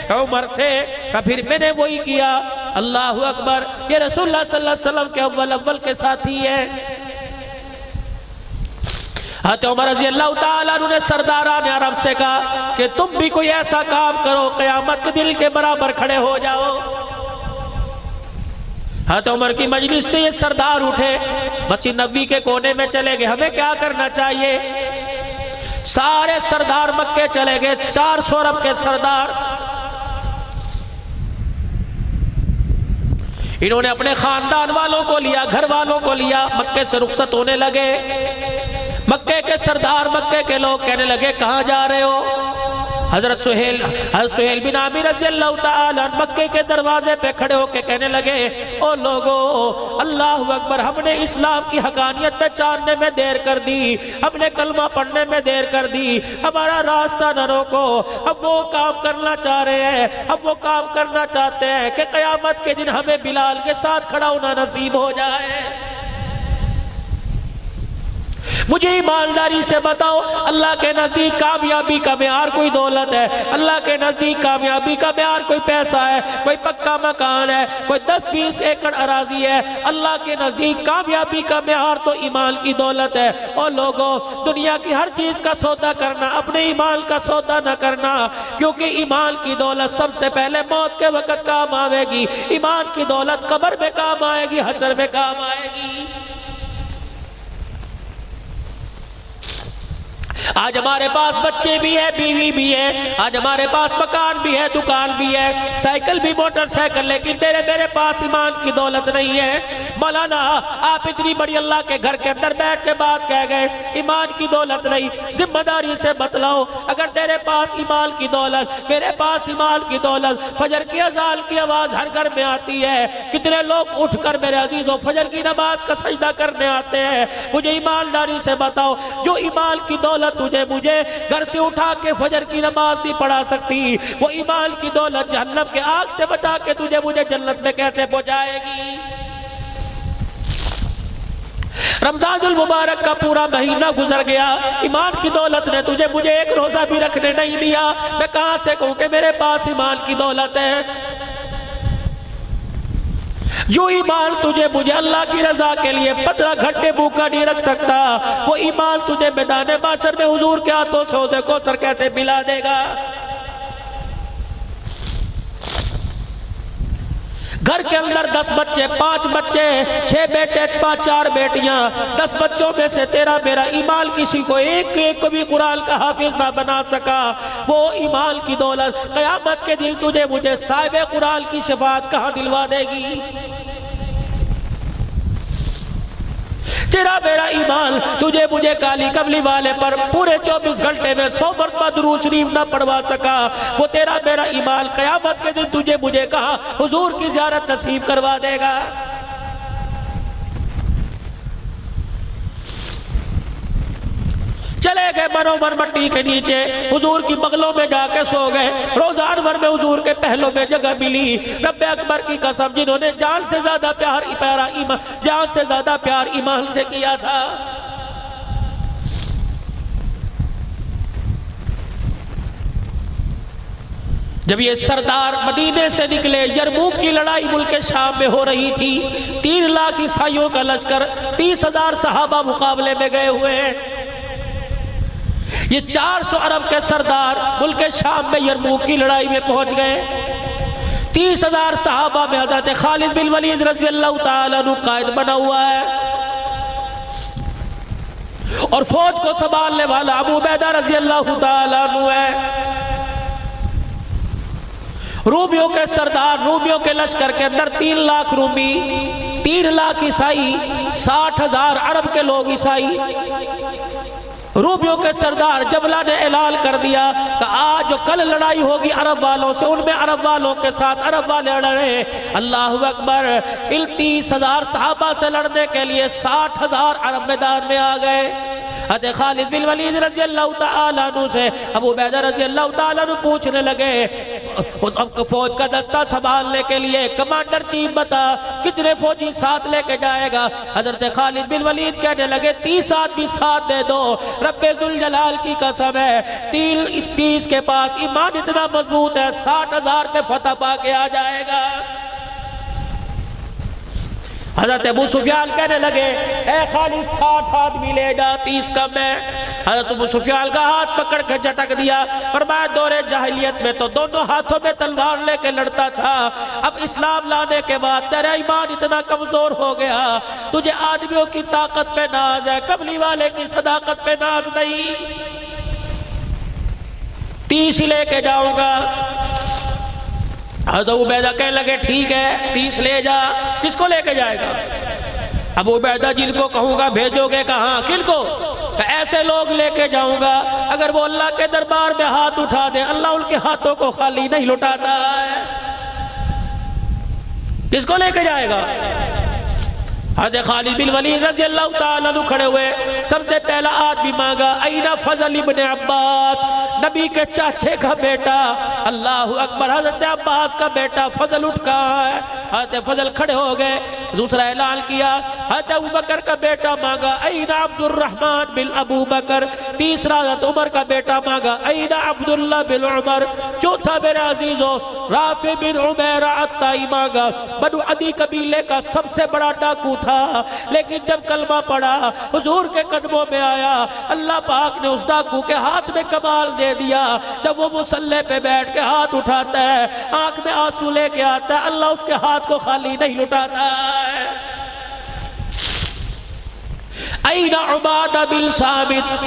B: کہ عمر تھے۔ کہ پھر میں نے وہی کیا۔ اللہ اکبر، یہ رسول اللہ صلی اللہ علیہ وسلم کے اول کے ساتھی ہے۔ حضرت عمر رضی اللہ تعالیٰ عنہ نے سرداران عرب سے کہا کہ تم بھی کوئی ایسا کام کرو قیامت کے دل کے برابر کھڑے ہو جاؤ۔ حضرت عمر کی مجلس سے یہ سردار اٹھے، مسجد نبوی کے کونے میں چلے گئے، ہمیں کیا کرنا چاہیے؟ سارے سردار مکے چلے گئے، 400 عرب کے سردار۔ انہوں نے اپنے خاندان والوں کو لیا، گھر والوں کو لیا، مکے سے رخصت ہونے لگے۔ مکے کے سردار، مکے کے لوگ کہنے لگے کہاں جا رہے ہو؟ حضرت سہیل بن عامر رضی اللہ تعالیٰ مکے کے دروازے پہ کھڑے ہو کے کہنے لگے او لوگو، اللہ اکبر، ہم نے اسلام کی حقانیت میں جاننے میں دیر کر دی، ہم نے کلمہ پڑھنے میں دیر کر دی، ہمارا راستہ نہ روکو۔ ہم وہ کام کرنا چاہ رہے ہیں، ہم وہ کام کرنا چاہتے ہیں کہ قیامت کے دن ہمیں بلال کے ساتھ کھڑا ہونا نصیب ہو جائے۔ مجھے ایمانداری سے بتاؤ، اللہ کے نزدیک کامیابی کا معیار کوئی دولت ہے؟ اللہ کے نزدیک کامیابی کا معیار کوئی پیسہ ہے، کوئی پکا مکان ہے، کوئی 10-20 ایکڑ اراضی ہے؟ اللہ کے نزدیک کامیابی کا معیار تو ایمان کی دولت ہے۔ اور لوگوں، دنیا کی ہر چیز کا سودا کرنا، اپنے ایمان کا سودا نہ کرنا، کیونکہ ایمان کی دولت سب سے پہلے موت کے وقت کام آئے گی۔ ایمان کی دولت قبر میں کام آئے گی، حشر میں کام آئے گی۔ آج ہمارے پاس بچے بھی ہیں، بیوی بھی ہے، آج ہمارے پاس مکان بھی ہے، دکان بھی ہے، سائیکل بھی، موٹر سائیکل، لیکن تیرے میرے پاس ایمان کی دولت نہیں ہے۔ مولانا آپ اتنی بڑی اللہ کے گھر کے اندر بیٹھ کے بات کہہ گئے، ایمان کی دولت نہیں۔ ذمہ داری سے بتلاؤ، اگر تیرے پاس ایمان کی دولت، میرے پاس ایمان کی دولت، فجر کی اذان کی آواز ہر گھر میں آتی ہے، کتنے لوگ اٹھ کر میرے عزیزوں فجر کی نماز کا سجدہ کرنے آتے ہیں؟ مجھے ایمانداری سے بتاؤ، جو ایمان کی دولت مجھے گھر سے اٹھا کے فجر کی نماز نہیں پڑھا سکتی، وہ ایمان کی دولت جہنم کے آگ سے بچا کے مجھے جنت میں کیسے پہنچائے گی؟ رمضان المبارک کا پورا مہینہ گزر گیا، ایمان کی دولت نے مجھے ایک روزہ بھی رکھنے نہیں دیا، میں کہاں سے کہوں کہ میرے پاس ایمان کی دولت ہے؟ جو ایمان مجھے اللہ کی رضا کے لیے 15 گھنٹے بھوکا نہیں رکھ سکتا، وہ ایمان تجھے میدان محشر میں حضور کے ہاتھوں سے حوض کوثر کیسے پلا دے گا؟ گھر کے اندر 10 بچے، 5 بچے، 6 بیٹے، 4 بیٹیاں، 10 بچوں میں سے تیرا میرا ایمان کسی کو ایک بھی قرآن کا حافظ نہ بنا سکا، وہ ایمان کی دولت قیامت کے دن مجھے صاحب قرآن کی شفاعت کہاں دلوا دے گی؟ تیرا میرا ایمان مجھے کالی کملی والے پر پورے 24 گھنٹے میں 100 مرتبہ درود شریف نہ پڑھوا سکا، وہ تیرا میرا ایمان قیامت کے دن مجھے کہاں حضور کی زیارت نصیب کروا دے گا؟ چلے گئے منور مٹی کے نیچے، حضور کی بغلوں میں جا کے سو گئے، روزہ انور میں حضور کے پہلوں میں جگہ ملی۔ رب اکبر کی قسم، جنہوں نے جان سے زیادہ پیار ایمان سے کیا تھا۔ جب یہ سردار مدینے سے نکلے، یرموک کی لڑائی ملک شام میں ہو رہی تھی، 3 لاکھ عیسائیوں کا لشکر، 30,000 صحابہ مقابلے میں گئے ہوئے ہیں۔ یہ 400 عرب کے سردار ملک شام میں یرموک کی لڑائی میں پہنچ گئے۔ 30,000 صحابہ میں حضرت خالد بن ولید رضی اللہ تعالیٰ عنہ قائد بنا ہوا ہے۔ اور فوج کو سنبھالنے والا ابو عبیدہ رضی اللہ تعالیٰ عنہ ہے۔ رومیوں کے سردار، رومیوں کے لشکر کے اندر 3 لاکھ رومی، 3 لاکھ عیسائی، 60,000 عرب کے لوگ عیسائی۔ رومیوں کے سردار جبلہ نے اعلان کر دیا کہ آج جو کل لڑائی ہوگی عرب والوں سے، ان میں عرب والوں کے ساتھ عرب والے لڑے۔ اللہ اکبر، 30,000 صحابہ سے لڑنے کے لیے 60,000 عرب میدان میں آ گئے۔ حضرت خالد بن ولید رضی اللہ تعالیٰ عنہ سے ابو عبیدہ رضی اللہ تعالیٰ عنہ پوچھنے لگے، اب فوج کا دستہ سنبھالنے کے لیے کمانڈر چیف بتا کتنے فوجی ساتھ لے کے جائے گا؟ حضرت خالد بن ولید کہنے لگے 30 آدمی ساتھ دے دو، رب ذوالجلال کی قسم ہے 30 کے پاس ایمان اتنا مضبوط ہے 60,000 میں فتح پا کے آ جائے گا۔ حضرت ابو سفیان کہنے لگے اے خالد 60 آدمی لے جا، 30 کم ہے۔ حضرت ابو سفیان کا ہاتھ پکڑ کے جھٹک دیا، فرمایا دور جاہلیت میں تو دونوں ہاتھوں میں تلوار لے کے لڑتا تھا، اب اسلام لانے کے بعد تیرا ایمان اتنا کمزور ہو گیا، تجھے آدمیوں کی طاقت پہ ناز ہے، قبلی والے کی صداقت پہ ناز نہیں، 30 ہی لے کے جاؤں گا۔ حضرت ابو عبیدہ کہنے لگے ٹھیک ہے 30 لے جا۔ کس کو لے کے جائے گا؟ ابو عبیدہ جن کو کہوں گا بھیجو گے کہاں؟ کن کو؟ ایسے لوگ لے کے جاؤں گا اگر وہ اللہ کے دربار میں ہاتھ اٹھا دے اللہ ان کے ہاتھوں کو خالی نہیں لٹاتا ہے۔ کس کو لے کے جائے گا؟ حضرت خالد بن ولید رضی اللہ تعالیٰ عنہ کھڑے ہوئے، سب سے پہلا آدمی مانگا اینا فضل ابن عباس، نبی کے چاچے کا بیٹا، اللہ اکبر، حضرت عباس کا بیٹا فضل اٹھ کہاں ہے؟ حضرت فضل کھڑے ہو گئے، دوسرا اعلان کیا حضرت ابو بکر کا بیٹا مانگا اینا عبد الرحمن بن ابو بکر، تیسرا حضرت عمر کا بیٹا مانگا اینا عبداللہ بن عمر، چوتھا میرے عزیزو رافع بن عمیرہ عطائی مانگا۔ بنو عدی قبیلے کا سب سے بڑا ڈاکو تھا، لیکن جب کلمہ پڑھا حضور کے قدموں میں آیا، اللہ پاک نے اس ڈاکو کے ہاتھ میں کمال دے دیا، جب وہ مصلی پہ بیٹھ کے ہاتھ اٹھاتا ہے آنکھ میں آنسو لے کے آتا ہے، اللہ اس کے ہاتھ کو خالی نہیں لٹاتا ہے۔ اینا عبادہ بن ثابت،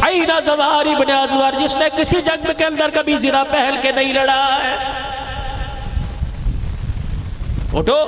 B: اینا زوار ابن ازور، جس نے کسی جنگ کے اندر کبھی زرہ پہل کے نہیں لڑا ہے، اٹھو۔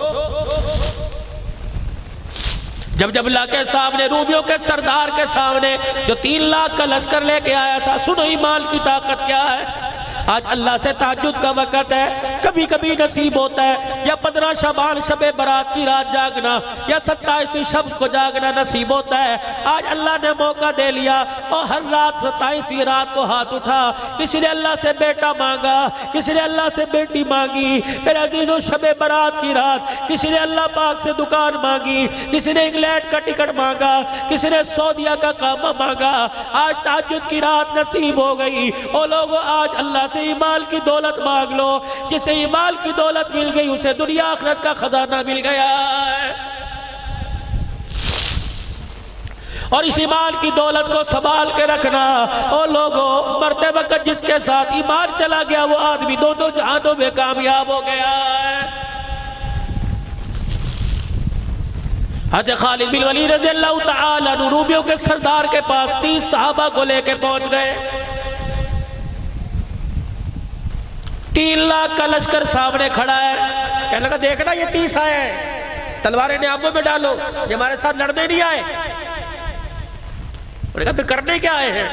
B: جب اللہ کے سامنے رومیوں کے سردار کے سامنے جو 3 لاکھ کا لشکر لے کے آیا تھا، سنو ایمان کی طاقت کیا ہے۔ آج اللہ سے تہجد کا وقت ہے، کبھی کبھی نصیب ہوتا ہے یا 15 شعبان شب برات کی رات جاگنا یا 27ویں شب کو جاگنا نصیب ہوتا ہے۔ آج اللہ نے موقع دے لیا اور ہر رات 27ویں رات کو ہاتھ اٹھا، کسی نے اللہ سے بیٹا مانگا، کسی نے اللہ سے بیٹی مانگی، میرے عزیزو شب برات کی رات کسی نے اللہ پاک سے دکان مانگی، کسی نے انگلینڈ کا ٹکٹ مانگا، کسی نے سعودیہ کا کام مانگا۔ آج تہجد کی رات نصیب ہو گئی، او لوگو آج اللہ سے ایمان کی دولت مانگ لو، جسے ایمان کی دولت مل گئی اسے دنیا آخرت کا خزانہ مل گیا ہے۔ اور اس ایمان کی دولت کو سنبھال کے رکھنا، او لوگو مرتے وقت جس کے ساتھ ایمان چلا گیا وہ آدمی دونوں جہانوں میں کامیاب ہو گیا ہے۔ حضرت خالد بن ولید رضی اللہ تعالیٰ عنہ رومیوں کے سردار کے پاس 30 صحابہ کو لے کے پہنچ گئے، 3 لاکھ کا لشکر سامنے کھڑا ہے، کہنے لگا دیکھنا یہ 30 آئے ہیں، تلواریں نیاموں میں ڈالو، یہ ہمارے ساتھ لڑنے نہیں آئے۔ انہوں نے کہا پھر کرنے کیا آئے ہیں؟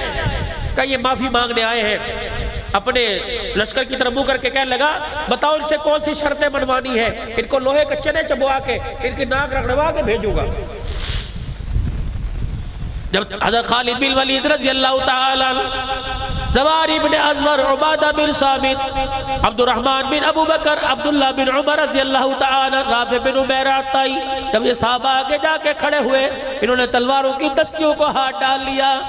B: کہا یہ معافی مانگنے آئے ہیں۔ اپنے لشکر کی طرف منہ کر کے کہنے لگا بتاؤ ان سے کون سی شرطیں منوانی ہے، ان کو لوہے کے چنے چبوا کے ان کی ناک رگڑوا کے بھیجوں گا۔ جب حضرت خالد بن ولید رضی اللہ تعالیٰ زوار ابن ازور، عبادہ بن ثابت، عبد الرحمن بن ابو بکر، عبداللہ بن عمر رضی اللہ تعالیٰ، رافع بن عمیرہ عطائی، جب یہ صحابہ آگے جا کے کھڑے ہوئے انہوں نے تلواروں کی دستیوں کو ہاتھ ڈال لیا۔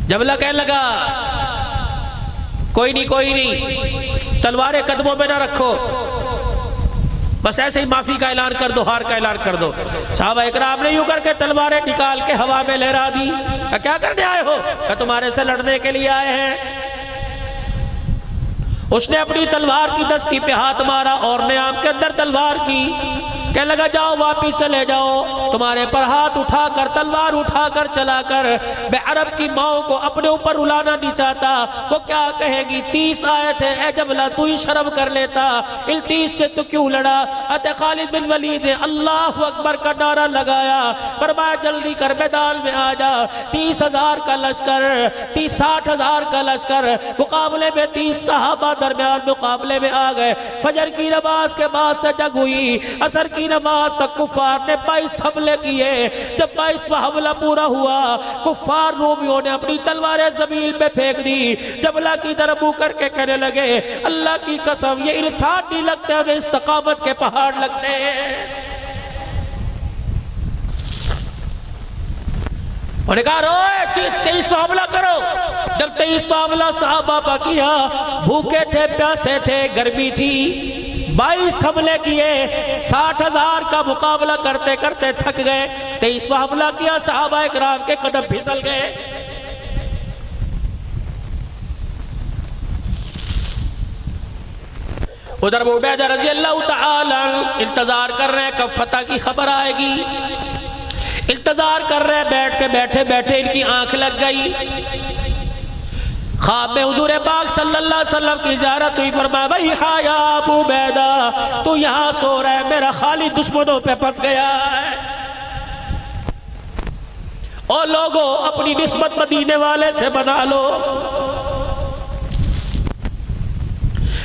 B: جب اللہ کہنے لگا کوئی نہیں تلواریں قدموں میں نہ رکھو، بس ایسے ہی معافی کا اعلان کر دو، ہار کا اعلان کر دو۔ صحابہ اکرام نے یوں کر کے تلواریں نکال کے ہوا میں لہرا دی۔ کیا کرنے آئے ہو؟ کہ تمہارے سے لڑنے کے لیے آئے ہیں۔ اس نے اپنی تلوار کی دستی پہ ہاتھ مارا اور نیام کے اندر تلوار کی کہنے لگا جاؤ واپس چلے جاؤ، تمہارے پر ہاتھ اٹھا کر تلوار اٹھا کر چلا کر میں عرب کی ماؤں کو اپنے اوپر رلانا نہیں چاہتا، وہ کیا کہے گی 30 آئے تھے، اے جبلہ تو ہی شرم کر لیتا، ان 30 سے تو کیوں لڑا؟ حضرت خالد بن ولید نے اللہ اکبر کا نعرہ لگایا، فرمایا جلدی کر میدان میں آ جا، 30,000 کا لشکر 60,000 کا لشکر مقابلے میں 30 صحابہ درمیان مقابلے میں آ گئے۔ فجر کی نماز کے بعد سے جنگ ہوئی، عصر کی نماز تک کفار نے 22 حملے کیے۔ جب 22واں حملہ پورا ہوا، کفار رومیوں نے اپنی تلواریں زمین پہ پھینک دی، جبلہ کی طرف منہ کر کے کہنے لگے اللہ کی قسم یہ انسان نہیں لگتے، ہمیں استقامت کے پہاڑ لگتے ہیں۔ انہوں نے کہا روئے 23واں حملہ کرو۔ جب 23واں حملہ صحابہ پا کیا، بھوکے تھے پیاسے تھے گرمی تھی، 22 حملے کیے، 60,000 کا مقابلہ کرتے کرتے تھک گئے۔ 23واں حملہ کیا، صحابہ اکرام کے قدم پھسل گئے۔ ادھر ابو عبیدہ رضی اللہ تعالی انتظار کر رہے ہیں کب فتح کی خبر آئے گی، انتظار کر رہے ہیں، بیٹھ کے بیٹھے بیٹھے ان کی آنکھ لگ گئی، خواب میں حضور پاک صلی اللہ علیہ وسلم کی زیارت ہوئی، فرمایا بھئی ہاں یا ابو عبیدہ تو یہاں سو رہا ہے، میرا خالد دشمنوں پہ پھنس گیا ہے۔ اور لوگوں اپنی نسبت مدینے والے سے بنا لو،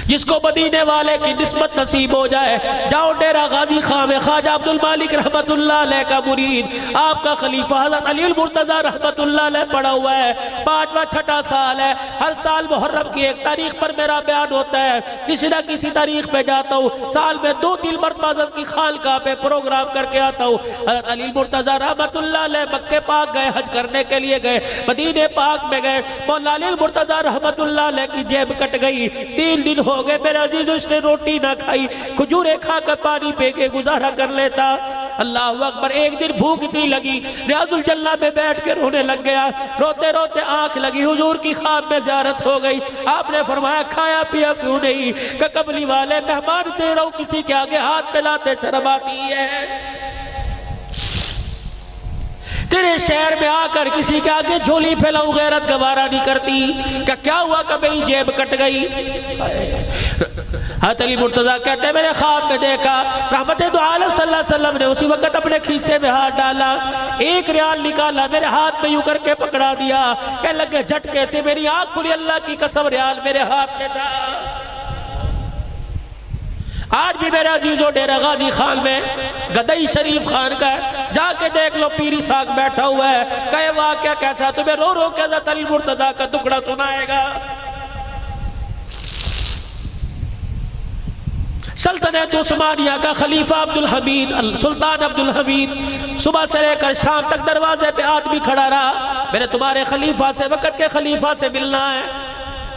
B: جس کو مدینے والے کی نسبت نصیب ہو جائے، جاؤ ڈیرہ غازی خان میں خواجہ عبد المالک رحمت اللہ علیہ کا مرید، آپ کا خلیفہ حضرت علی المرتضی رحمت اللہ علیہ پڑا ہوا ہے، 5واں 6واں سال ہے، ہر سال محرم کی ایک تاریخ پر میرا بیان ہوتا ہے، کسی نہ کسی تاریخ پہ جاتا ہوں، سال میں 2-3 مرتبہ حضرت کی خانقاہ پہ پروگرام کر کے آتا ہوں۔ حضرت علی المرتضی رحمت اللہ علیہ مکہ پاک گئے، حج کرنے کے لیے گئے، مدینے پاک میں گئے، مولا علی المرتضی رحمت اللہ علیہ کی جیب کٹ گئی، 3 دن ہو گئے میرے عزیزو اس نے روٹی نہ کھائی، کھجورے کھا کر پانی پی کے گزارا کر لیتا۔ اللہ اکبر، ایک دن بھوک اتنی لگی، ریاض الجنہ میں بیٹھ کے رونے لگ گیا، روتے روتے آنکھ لگی، حضور کی خواب میں زیارت ہو گئی، آپ نے فرمایا کھایا پیا کیوں نہیں؟ کہ قبلی والے مہمان دے رہا ہوں، کسی کے آگے ہاتھ ملاتے شرم آتی ہے، تیرے شہر میں آ کر کسی کے آگے جھولی پھیلاؤں غیرت گوارا نہیں کرتی، کہ کیا ہوا کہ میری جیب کٹ گئی؟ حضرت علی مرتضیٰ کہتے ہیں میں نے خواب میں دیکھا رحمت دو عالم صلی اللہ علیہ وسلم نے اسی وقت اپنے کھیسے میں ہاتھ ڈالا، 1 ریال نکالا، میرے ہاتھ میں یوں کر کے پکڑا دیا، کہنے لگے جھٹکے سے میری آنکھ کھلی، اللہ کی قسم ریال میرے ہاتھ میں تھا۔ آج بھی میرے عزیزو ڈیرہ غازی خان میں گدئی شریف خان کا ہے، جا کے دیکھ لو، پیری ساکھ بیٹھا ہوا ہے، کہے واقعہ کیسا؟ تمہیں رو رو کے حضرت علی مرتضیٰ کا ٹکڑا سنائے گا۔ سلطنت عثمانیہ کا خلیفہ عبدالحمید، سلطان عبدالحمید، صبح سے لے کر شام تک دروازے پہ آدمی کھڑا رہا، میں نے تمہارے خلیفہ سے، وقت کے خلیفہ سے ملنا ہے۔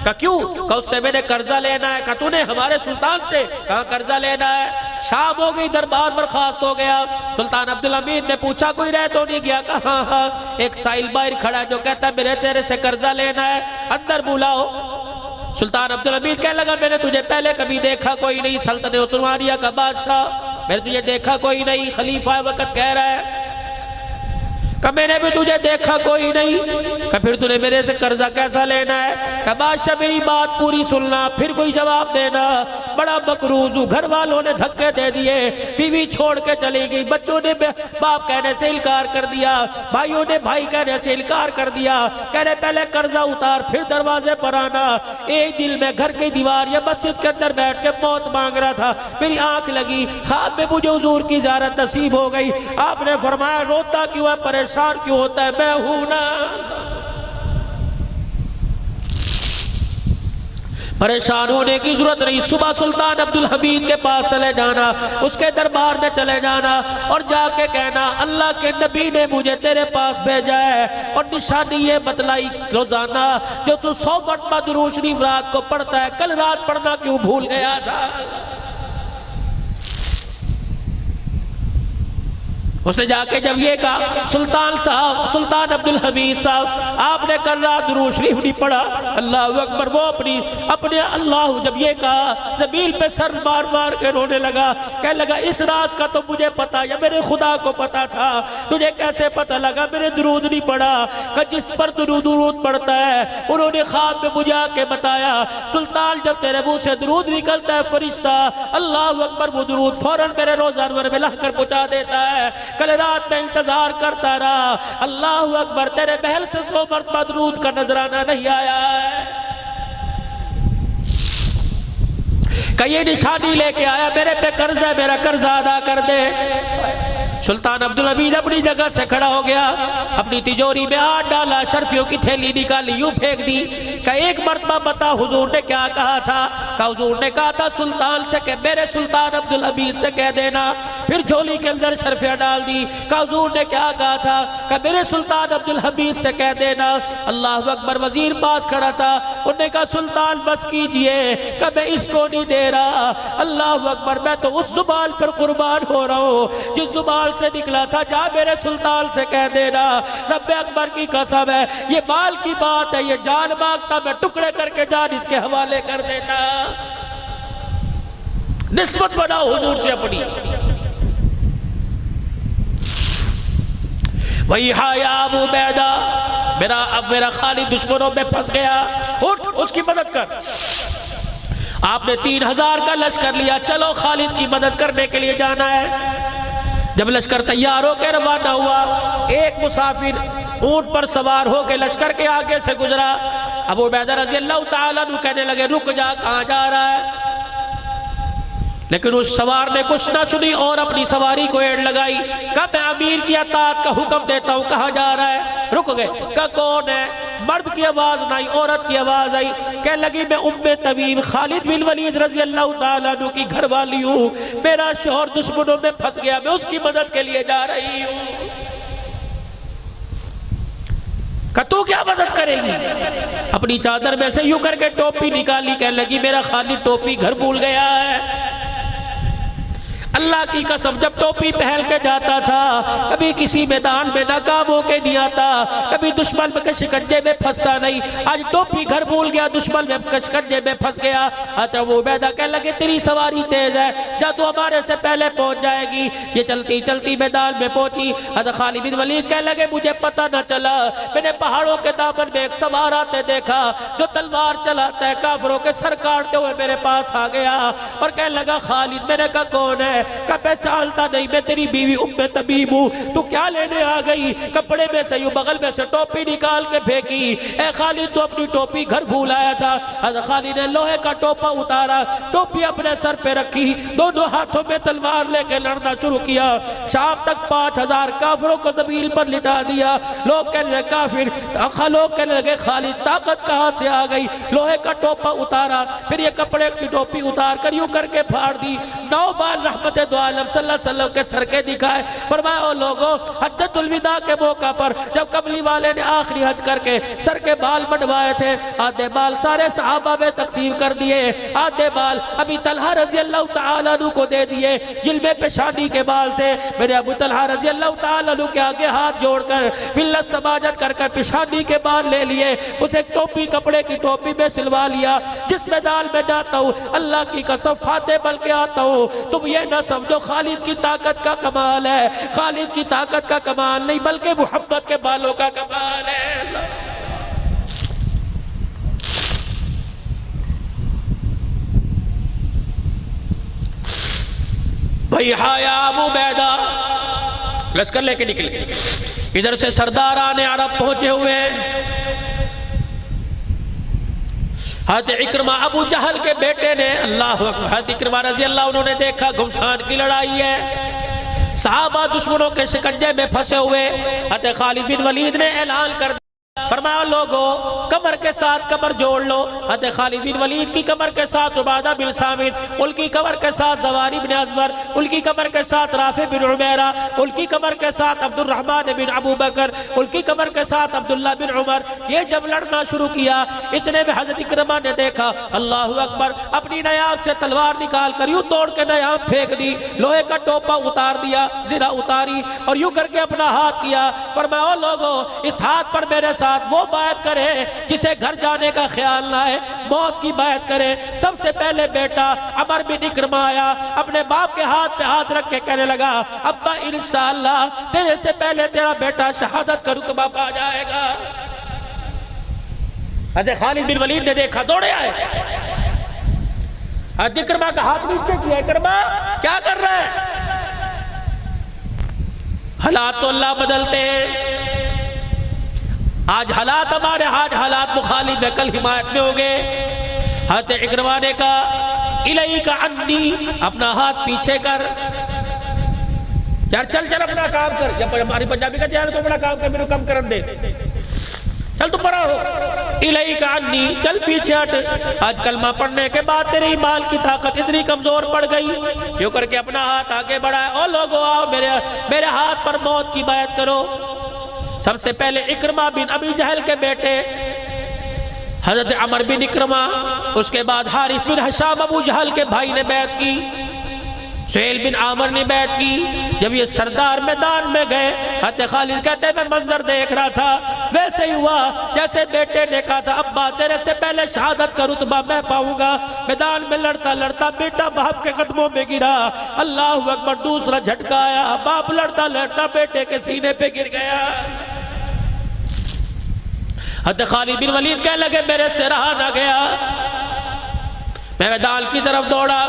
B: کہا کیوں؟ کہا اس سے میں نے قرضہ لینا ہے۔ کہا تو نے ہمارے سلطان سے؟ کہا قرضہ لینا ہے۔ شام ہو گئی، دربار برخاست ہو گیا، سلطان عبدالحمید نے پوچھا کوئی رہ تو نہیں گیا؟ کہا ہاں ہاں، ایک سائل باہر کھڑا ہے جو کہتا ہے میرے تیرے سے قرضہ لینا ہے، اندر بلاؤ۔ سلطان عبدالحمید کہنے لگا میں نے تجھے پہلے کبھی دیکھا کوئی نہیں، سلطنت عثمانیہ کا بادشاہ، میں نے تجھے دیکھا کوئی نہیں، خلیفہ وقت کہہ رہا ہے کہ میں نے بھی تجھے دیکھا کوئی نہیں، کہ پھر تُنے میرے سے قرضہ کیسا لینا ہے؟ کہ بادشاہ میری بات پوری سننا پھر کوئی جواب دینا، بڑا مقروض ہوں، گھر والوں نے دھکے دے دیے، بیوی چھوڑ کے چلی گئی، بچوں نے باپ کہنے سے انکار کر دیا، بھائیوں نے بھائی کہنے سے انکار کر دیا، کہنے پہلے قرضہ اتار پھر دروازے پر آنا۔ ایک دل میں گھر کی دیوار یا مسجد کے اندر بیٹھ کے موت مانگ رہا تھا، میری آنکھ لگی، خواب میں مجھے حضور کی زیارت نصیب ہو گئی، آپ نے فرمایا روتا کیوں ہے، پریشان کیوں ہوتا ہے؟ میں ہوں نا، پریشان ہونے کی ضرورت نہیں۔ صبح سلطان عبدالحمید کے پاس چلے جانا، اس کے دربار میں چلے جانا اور جا کے کہنا اللہ کے نبی نے مجھے تیرے پاس بھیجا ہے اور نشانی یہ بتلائی روزانہ جو تو 100 مرتبہ درود شریف رات کو پڑھتا ہے، کل رات پڑھنا کیوں بھول گیا تھا؟ اس نے جا کے جب یہ کہا سلطان عبدالحمید صاحب آپ نے کر رہا درود شریف نہیں پڑھا، اللہ اکبر، وہ اپنے اللہ جب یہ کہا زمین پہ سر مار مار کے رونے لگا، کہنے لگا اس راز کا تو مجھے پتا یا میرے خدا کو پتا تھا، تجھے کیسے پتا لگا میں نے درود نہیں پڑھا؟ کہ جس پر درود پڑھتا ہے انہوں نے خواب میں مجھے آ کے بتایا سلطان جب تیرے منہ سے درود نکلتا ہے فرشتہ اللہ اکبر وہ درود فوراً میرے روزہ انور میں لا کر پہنچا دیتا ہے۔ کل رات میں انتظار کرتا رہا، اللہ اکبر تیرے محل سے 100 مرتبہ درود کا نظرانہ نہیں آیا ہے۔ کہ یہ نشانی لے کے آیا میرے پہ قرض ہے، میرا قرض ادا کر دے۔ سلطان عبدالحمید اپنی جگہ سے کھڑا ہو گیا، اپنی تجوری میں ہاتھ ڈالا، شرفیوں کی تھیلی نکالی، یوں پھینک دی کہ ایک مرتبہ بتا حضور نے کیا کہا تھا؟ کہ حضور نے کہا تھا سلطان سے کہ میرے سلطان عبدالحمید سے کہہ دینا۔ پھر جھولی کے اندر شرفیاں ڈال دی کہ حضور نے کیا کہا تھا؟ کہ میرے سلطان عبدالحمید سے کہہ دینا۔ اللہ اکبر، وزیر پاس کھڑا تھا، انہوں نے کہا سلطان بس کیجئے کہ میں اس کو نہیں دے رہا، اللہ اکبر میں تو اس زبان پر قربان ہو رہا ہوں جس زبان سے نکلا تھا، جا میرے سلطان سے کہہ دینا رب اکبر کی قسم ہے یہ مال کی بات ہے، یہ جان مانگتا میں ٹکڑے کر کے جان اس کے حوالے کر دیتا۔ نسبت بناؤ حضور سے اپنی۔ وہی یا ابو عبیدہ، میرا خالد دشمنوں میں پھنس گیا، اٹھ اس کی مدد کر۔ آپ نے 3000 کا لشکر لیا، چلو خالد کی مدد کرنے کے لیے جانا ہے۔ جب لشکر تیار ہو کے روانہ ہوا، ایک مسافر اونٹ پر سوار ہو کے لشکر کے آگے سے گزرا۔ ابو عبیدہ رضی اللہ تعالیٰ عنہ کہنے لگے رک جا، کہاں جا رہا ہے؟ لیکن اس سوار نے کچھ نہ سنی اور اپنی سواری کو ایڑ لگائی۔ کہا میں امیر کی اطاعت کا حکم دیتا ہوں، کہاں جا رہا ہے؟ رک گئے، کہا کون ہے؟ مرد کی آواز نہ آئی، عورت کی آواز آئی، کہنے لگی میں تمیم خالد بن ولید رضی اللہ تعالیٰ عنہ کی گھر والی ہوں، میرا شوہر دشمنوں میں پھنس گیا، میں اس کی مدد کے لیے جا رہی ہوں۔ کہ تو کیا مدد کرے گی؟ اپنی چادر میں سے یوں کر کے ٹوپی نکالی، کہنے لگی میرا خالد ٹوپی گھر بھول گیا ہے۔ اللہ کی قسم جب ٹوپی پہن کے جاتا تھا کبھی کسی میدان میں ناکام ہو کے نہیں آتا، کبھی دشمن کے شکنجے میں پھنستا نہیں۔ آج ٹوپی گھر بھول گیا، دشمن میں شکنجے میں پھنس گیا۔ ابو عبیدہ کہنے لگے تیری سواری تیز ہے، جا تو ہمارے سے پہلے پہنچ جائے گی۔ یہ چلتی چلتی میدان میں پہنچی۔ حضرت خالد بن ولید کہنے لگے مجھے پتہ نہ چلا، میں نے پہاڑوں کے دامن میں ایک سوار آتے دیکھا جو تلوار چلاتا ہے، کافروں کے سر کاٹتے ہوئے میرے پاس آ گیا اور کہنے لگا خالد۔ میں نے کہا کون ہے؟ کہ پہچانتا نہیں، میں تیری بیوی طبیب ہوں، تو کیا لینے آ گئی؟ کپڑے میں سے یوں بغل میں سے ٹوپی نکال کے پھینکی۔ اے خالد تو اپنی ٹوپی گھر بھول آیا تھا۔ حضرت خالد نے لوہے کا ٹوپا اتارا، ٹوپی اپنے سر پہ رکھی، دونوں ہاتھوں میں تلوار لے کے لڑنا شروع کیا۔ شام تک 5000 کافروں کو زمین پر لٹا دیا۔ لوگ کہنے لگے کافر، لوگ کہنے لگے خالد طاقت کہاں سے آ گئی؟ لوہے کا ٹوپا اتارا، پھر یہ کپڑے کی ٹوپی اتار کر یوں کر کے پھاڑ دی۔ 9 بار رحمت دو عالم صلی اللہ علیہ وسلم کے سر کے دکھائے۔ فرمایا او لوگوں، حجۃ الوداع کے موقع پر جب کملی والے نے آخری حج کر کے سر کے بال بڑھوائے تھے، آدھے بال سارے صحابہ میں تقسیم کر دیے، آدھے بال ابی طلحہ رضی اللہ تعالیٰ عنہ کو دے دیے، جن میں پیشانی کے بال تھے۔ میرے ابو طلحہ رضی اللہ تعالیٰ عنہ کے آگے ہاتھ جوڑ کر ملت سماجت کر کر پیشانی کے بال لے لیے، اسے ایک ٹوپی کپڑے کی ٹوپی میں سلوا لیا۔ جس میدان میں جاتا ہوں اللہ کی قسم فاتح بن کے آتا ہوں، تم یہ نہ سمجھو خالد کی طاقت کا کمال ہے، خالد کی طاقت کا کمال نہیں بلکہ محمد کے بالوں کا کمال ہے۔ بھائی یا ابو عبیدہ لشکر لے کے نکلے، ادھر سے سرداران عرب پہنچے ہوئے۔ حضرت اکرمہ ابو جہل کے بیٹے نے اللہ اکبر، حضرت اکرمہ رضی اللہ عنہ نے دیکھا گھمسان کی لڑائی ہے، صحابہ دشمنوں کے شکنجے میں پھنسے ہوئے۔ حضرت خالد بن ولید نے اعلان کر فرمایا لوگوں کمر کے ساتھ کمر جوڑ لو. حضرت خالد بن ولید کی کمر کے ساتھ عبادہ بن صامت، ان کی کمر کے ساتھ زواری بن ازبر، ان کی کمر کے ساتھ رافع بن عمیرہ، ان کی کمر کے ساتھ عبد الرحمن بن ابو بکر، ان کی کمر کے ساتھ عبداللہ بن عمر. یہ جب لڑنا شروع کیا اتنے میں حضرت اکرمہ نے دیکھا اللہ اکبر، اپنی نیام سے تلوار نکال کر یوں توڑ کے نیام پھینک دی، لوہے کا ٹوپا اتار دیا، زرہ اتاری اور یوں کر کے اپنا ہاتھ کیا. فرمایا او لوگوں اس ہاتھ پر میرے ساتھ وہ بیعت کرے جسے گھر جانے کا خیال نہ ہے، موت کی بیعت کرے. سب سے پہلے بیٹا عمر بن اکرمہ آیا، اپنے باپ کے ہاتھ پہ ہاتھ رکھ کے کہنے لگا ابا انشاءاللہ تیرے سے پہلے تیرا بیٹا شہادت کا رتبہ پا جائے گا. حضرت خالد بن ولید نے دیکھا، دوڑے آئے. حضرت اکرمہ کا ہاتھ نیچے کیا. اکرمہ کیا کر رہا ہے؟ حالات تو اللہ بدلتے ہیں. آج حالات ہمارے حالات مخالف ہے، کل حمایت میں ہوں گے. حضرت اکرمہ نے کہا الیک عنی، اپنا ہاتھ پیچھے کر. یار چل چل اپنا کام کر. جب ہماری پنجابی کا جان تو اپنا کام کر، میرے کم کرن دے. چل تو پڑا ہو. الیک عنی، چل پیچھے ہٹ. آج کلمہ پڑھنے کے بعد تیری ایمان کی طاقت اتنی کمزور پڑ گئی. یوں کر کے اپنا ہاتھ آگے بڑھائے. او لوگو آؤ میرے ہاتھ پر موت کی بیعت کرو. سب سے پہلے اکرمہ بن ابی جہل کے بیٹے حضرت عمر بن اکرمہ، اس کے بعد حارث بن حشام ابو جہل کے بھائی نے بیعت کی، سہیل بن عامر نے بیعت کی. جب یہ سردار میدان میں گئے حضرت خالد کہتے ہیں میں منظر دیکھ رہا تھا، ویسے ہی ہوا جیسے بیٹے نے کہا تھا ابا تیرے سے پہلے شہادت کا رتبہ میں پاؤں گا. میدان میں لڑتا لڑتا بیٹا باپ کے قدموں میں گرا. اللہ اکبر، دوسرا جھٹکا آیا، باپ لڑتا لڑتا بیٹے کے سینے پہ گر گیا. حضرت خالد بن ولید کہنے لگے میرے سے رہا نہ گیا. میں میدان کی طرف دوڑا.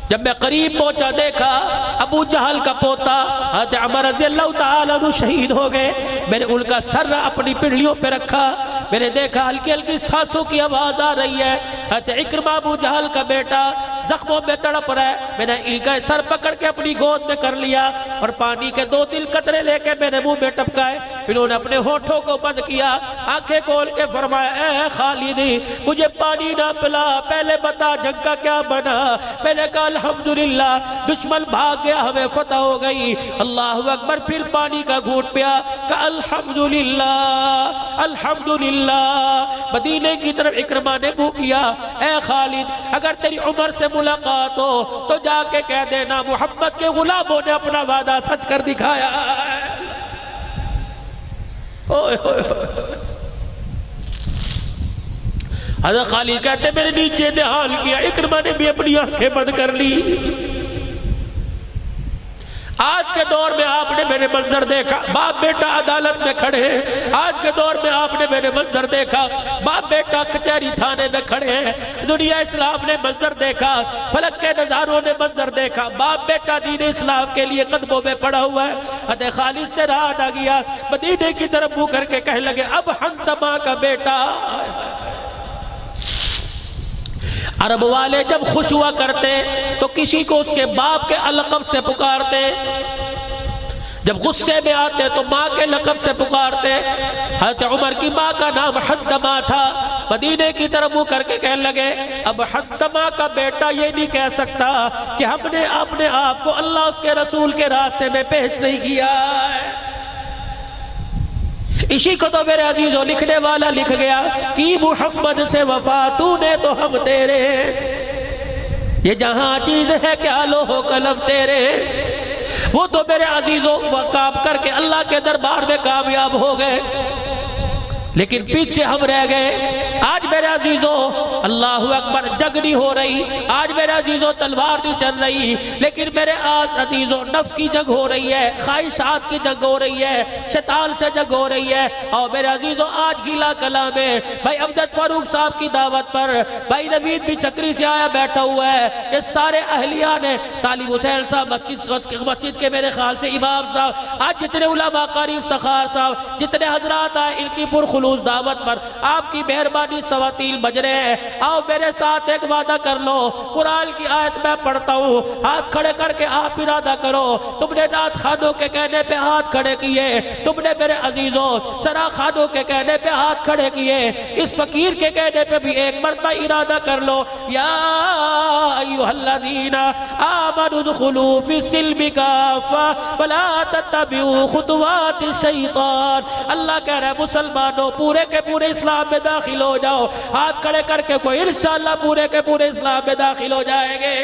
B: جب میں قریب پہنچا دیکھا ابو جہل کا پوتا حضرت عمر رضی اللہ تعالیٰ عنہ شہید ہو گئے. میں نے ان کا سر اپنی پنڈلیوں پہ رکھا. میں نے دیکھا ہلکی ہلکی سانسوں کی آواز آ رہی ہے. حضرت اکرمہ ابو جہل کا بیٹا زخموں میں تڑپ رہا ہے. میں نے ان کا سر پکڑ کے اپنی گود میں کر لیا اور پانی کے 2-3 قطرے لے کے میں نے منہ میں ٹپکائے. انہوں نے اپنے ہونٹوں کو بند کیا، آنکھیں کھول کے فرمایا اے خالد مجھے پانی نہ پلا، پہلے بتا جنگ کا کیا بنا. میں نے کہا الحمدللہ دشمن بھاگ گیا، ہمیں فتح ہو گئی. اللہ اکبر. پھر پانی کا گھونٹ پیا، کہا الحمدللہ الحمدللہ. مدینے کی طرف اکرمہ نے منہ کیا، اے خالد اگر تیری عمر سے ملاقات ہو تو جا کے کہہ دینا محمد کے غلاموں نے اپنا وعدہ سچ کر دکھایا. حضرت خالد کہتے میرے نیچے نہال کیا. اکرمہ نے بھی اپنی آنکھیں بند کر لی. آج کے دور میں آپ نے میرے منظر دیکھا، باپ بیٹا عدالت میں کھڑے ہیں. آج کے دور میں آپ نے میرے منظر دیکھا، باپ بیٹا کچہری تھانے میں کھڑے ہیں. دنیا اسلام نے منظر دیکھا، فلک کے نظاروں نے منظر دیکھا، باپ بیٹا دین اسلام کے لیے قدموں میں پڑا ہوا ہے. حضرت خالد سے رہا نہ گیا، مدینے کی طرف منہ کر کے کہنے لگے اب حنظمہ کا بیٹا. عرب والے جب خوش ہوا کرتے تو کسی کو اس کے باپ کے لقب سے پکارتے، جب غصے میں آتے تو ماں کے لقب سے پکارتے. حضرت عمر کی ماں کا نام حنظمہ تھا. مدینے کی طرف منہ کر کے کہنے لگے اب حنظمہ کا بیٹا یہ نہیں کہہ سکتا کہ ہم نے اپنے آپ کو اللہ اس کے رسول کے راستے میں پیش نہیں کیا ہے. اسی کو تو میرے عزیزوں لکھنے والا لکھ گیا کہ محمد سے وفا تو نے تو ہم تیرے، یہ جہاں چیز ہے کیا لوح قلم تیرے. وہ تو میرے عزیزوں کام کر کے اللہ کے دربار میں کامیاب ہو گئے، لیکن پیچھے ہم رہ گئے. آج میرے عزیزوں اللہ اکبر جنگ نہیں ہو رہی، آج میرے عزیزوں تلوار نہیں چل رہی، لیکن میرے عزیزوں نفس کی جنگ ہو رہی ہے، خواہشات کی جنگ ہو رہی ہے، شیطان سے جنگ ہو رہی ہے. اور میرے عزیزوں آج گیلا کلاں میں بھائی امجد فاروق صاحب کی دعوت پر بھائی نوید بھی چکری سے آیا بیٹھا ہوا ہے. یہ سارے اہلیہ نے طالب حسین صاحب مسجد کے میرے خیال سے امام صاحب، آج جتنے علماء قاری افتخار صاحب، جتنے حضرات آئے ان کی پرخلوص دعوت پر آپ کی مہربانی قربانی سواتیل بج رہے ہیں. آؤ میرے ساتھ ایک وعدہ کر لو, قرآن کی آیت میں پڑھتا ہوں, ہاتھ کھڑے کر کے آپ ارادہ کرو. تم نے نعت خانوں کے کہنے پہ ہاتھ کھڑے کیے, تم نے میرے عزیزوں سرا خانوں کے کہنے پہ ہاتھ کھڑے کیے, اس فقیر کے کہنے پہ بھی ایک مرتبہ ارادہ کر لو. یا ایھا الذین آمنوا ادخلوا فی السلم کافہ ولا تتبعوا خطوات الشیطان. اللہ کہہ رہا ہے مسلمانوں پورے کے پورے اسلام میں داخل ہو جاؤ. ہاتھ کھڑے کر کے کوئی انشاءاللہ پورے کے پورے اسلام میں داخل ہو جائیں گے.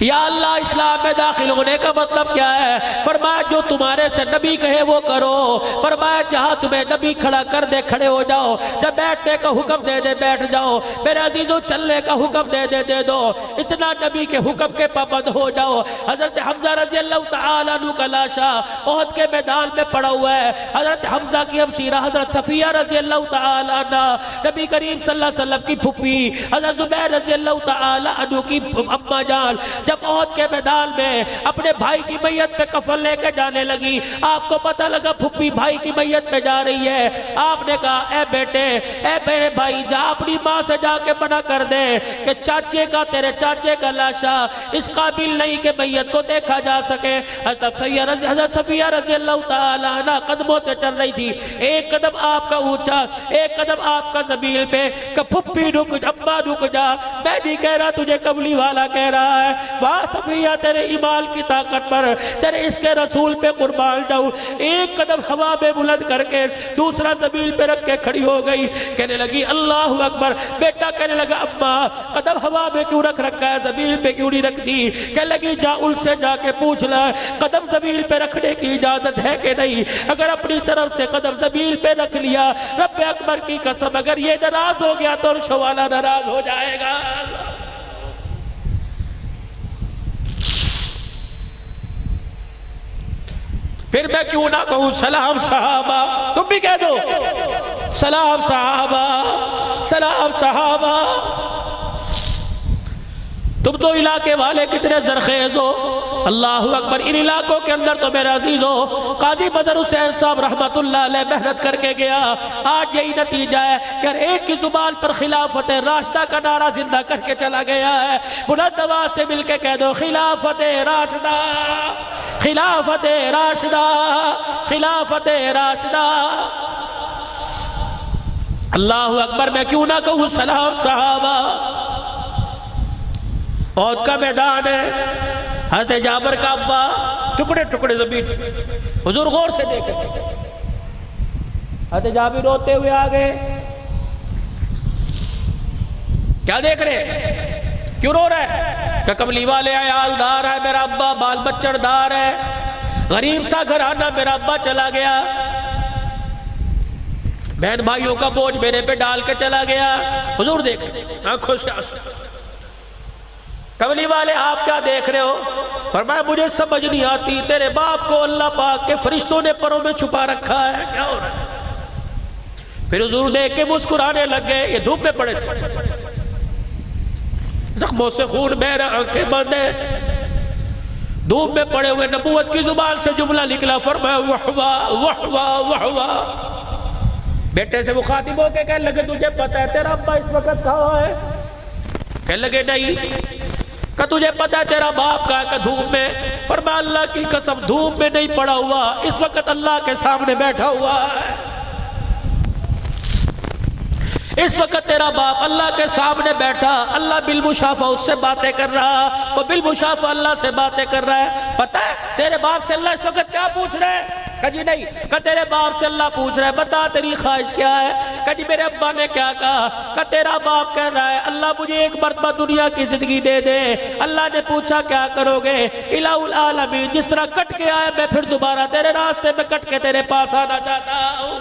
B: یا اللہ اسلام میں داخل ہونے کا مطلب کیا ہے؟ فرمایا جو تمہارے سے نبی کہے وہ کرو. فرمایا جہاں تمہیں نبی کھڑا کر دے کھڑے ہو جاؤ, جب بیٹھنے کا حکم دے دے بیٹھ جاؤ, میرے عزیزوں چلنے کا حکم دے دے دے دو. اتنا نبی کے حکم کے پابند ہو جاؤ. حضرت حمزہ رضی اللہ تعالیٰ عنہ کا لاشا احد کے میدان میں پڑا ہوا ہے. حضرت حمزہ کی ہمشیرہ حضرت صفیہ رضی اللہ تعالیٰ عنہ, نبی کریم صلی اللہ علیہ وسلم کی پھپھی حضرت زبیر رضی اللہ تعالیٰ عنہ کی اماں جان, جب احد کے میدان میں اپنے بھائی کی میت پہ کفن لے کے جانے لگی, آپ کو پتہ لگا پھپھی بھائی کی میت پہ جا رہی ہے. آپ نے کہا اے بیٹے اے میرے بھائی جا اپنی ماں سے جا کے منع کر دے کہ چاچے کا تیرے چاچے کا لاشا اس قابل نہیں کہ میت کو دیکھا جا سکے. حضرت صفیہ رضی اللہ تعالیٰ عنہ قدموں سے چل رہی تھی, ایک قدم آپ کا اونچا ایک قدم آپ کا زمین پہ, کہ پھپھی رک اماں رک جا, میں نہیں کہہ رہا تجھے کملی والا کہہ رہا ہے. واہ صفیہ تیرے ایمان کی طاقت پر تیرے اس کے رسول پہ قربان جاؤں. ایک قدم ہوا میں بلند کر کے دوسرا زمین پہ رکھ کے کھڑی ہو گئی. کہنے لگی اللہ اکبر. بیٹا کہنے لگا اماں قدم ہوا میں کیوں رکھ رکھا ہے, زمین پہ کیوں نہیں رکھ دی؟ کہنے لگی جا ان سے جا کے پوچھ لے قدم زمین پہ رکھنے کی اجازت ہے کہ نہیں. اگر اپنی طرف سے قدم زمین پہ رکھ لیا, رب اکبر کی قسم اگر یہ ناراض ہو گیا تو عرش والا ناراض ہو جائے گا. پھر میں کیوں نہ کہوں سلام صحابہ, تم بھی کہہ دو سلام صحابہ سلام صحابہ. تم تو علاقے والے کتنے زرخیز ہو, اللہ اکبر. ان علاقوں کے اندر تو میرے عزیزو قاضی بدر حسین صاحب رحمت اللہ علیہ محنت کر کے گیا. آج یہی نتیجہ ہے کہ ہر ایک کی زبان پر خلافت راشدہ کا نعرہ زندہ کر کے چلا گیا ہے. بلند آواز سے مل کے کہہ دو خلافت راشدہ خلافت راشدہ خلافت راشدہ. اللہ اکبر. میں کیوں نہ کہوں سلام صحابہ. احد کا میدان ہے, حضرت جابر کا ابا ٹکڑے ٹکڑے زمین, حضور غور سے دیکھیں. حضرت جابر روتے ہوئے آگئے. کیا دیکھ رہے, کیوں رو رہے؟ کہ کملی والے عیال دار ہے میرا ابا, بال بچڑ دار ہے, غریب سا گھرانہ میرا ابا چلا گیا, بہن بھائیوں کا بوجھ میرے پہ ڈال کے چلا گیا. حضور دیکھ آنکھوں سے آنسو. کملی والے آپ کیا دیکھ رہے ہو؟ فرمایا مجھے سمجھ نہیں آتی, تیرے باپ کو اللہ پاک کے فرشتوں نے پروں میں چھپا رکھا ہے, کیا ہو رہا ہے؟ پھر حضور دیکھ کے مسکرانے لگ گئے. یہ دھوپ میں پڑے تھے, زخموں سے خون بہ رہا, آنکھیں بند ہیں, دھوپ میں پڑے ہوئے. نبوت کی زبان سے جملہ نکلا, فرمایا وحوا وحوا وحوا. بیٹے سے مخاطب ہو کے کہنے لگے تجھے پتہ ہے تیرا ابا اس وقت کہاں ہے؟ کہنے لگے نہیں. کہ تجھے پتہ ہے تیرا باپ کہاں ہے؟ کہ دھوپ میں. فرمایا اللہ کی قسم دھوپ میں نہیں پڑا ہوا, اس وقت اللہ کے سامنے بیٹھا ہوا ہے. اس وقت تیرا باپ اللہ کے سامنے بیٹھا, اللہ بالمشافہ اس سے باتیں کر رہا, وہ بالمشافہ اللہ سے باتیں کر رہا ہے. پتہ ہے تیرے باپ سے اللہ اس وقت کیا پوچھ رہے ہیں؟ کہ جی نہیں. کہ تیرے باپ سے اللہ پوچھ رہا ہے بتا تیری خواہش کیا ہے؟ کہ جی میرے ابا نے کیا کہا؟ کہ تیرا باپ کہہ رہا ہے اللہ مجھے ایک مرتبہ دنیا کی زندگی دے دے. اللہ نے پوچھا کیا کرو گے؟ الہ العالمین جس طرح کٹ کے آیا میں پھر دوبارہ تیرے راستے میں کٹ کے تیرے پاس آنا چاہتا ہوں.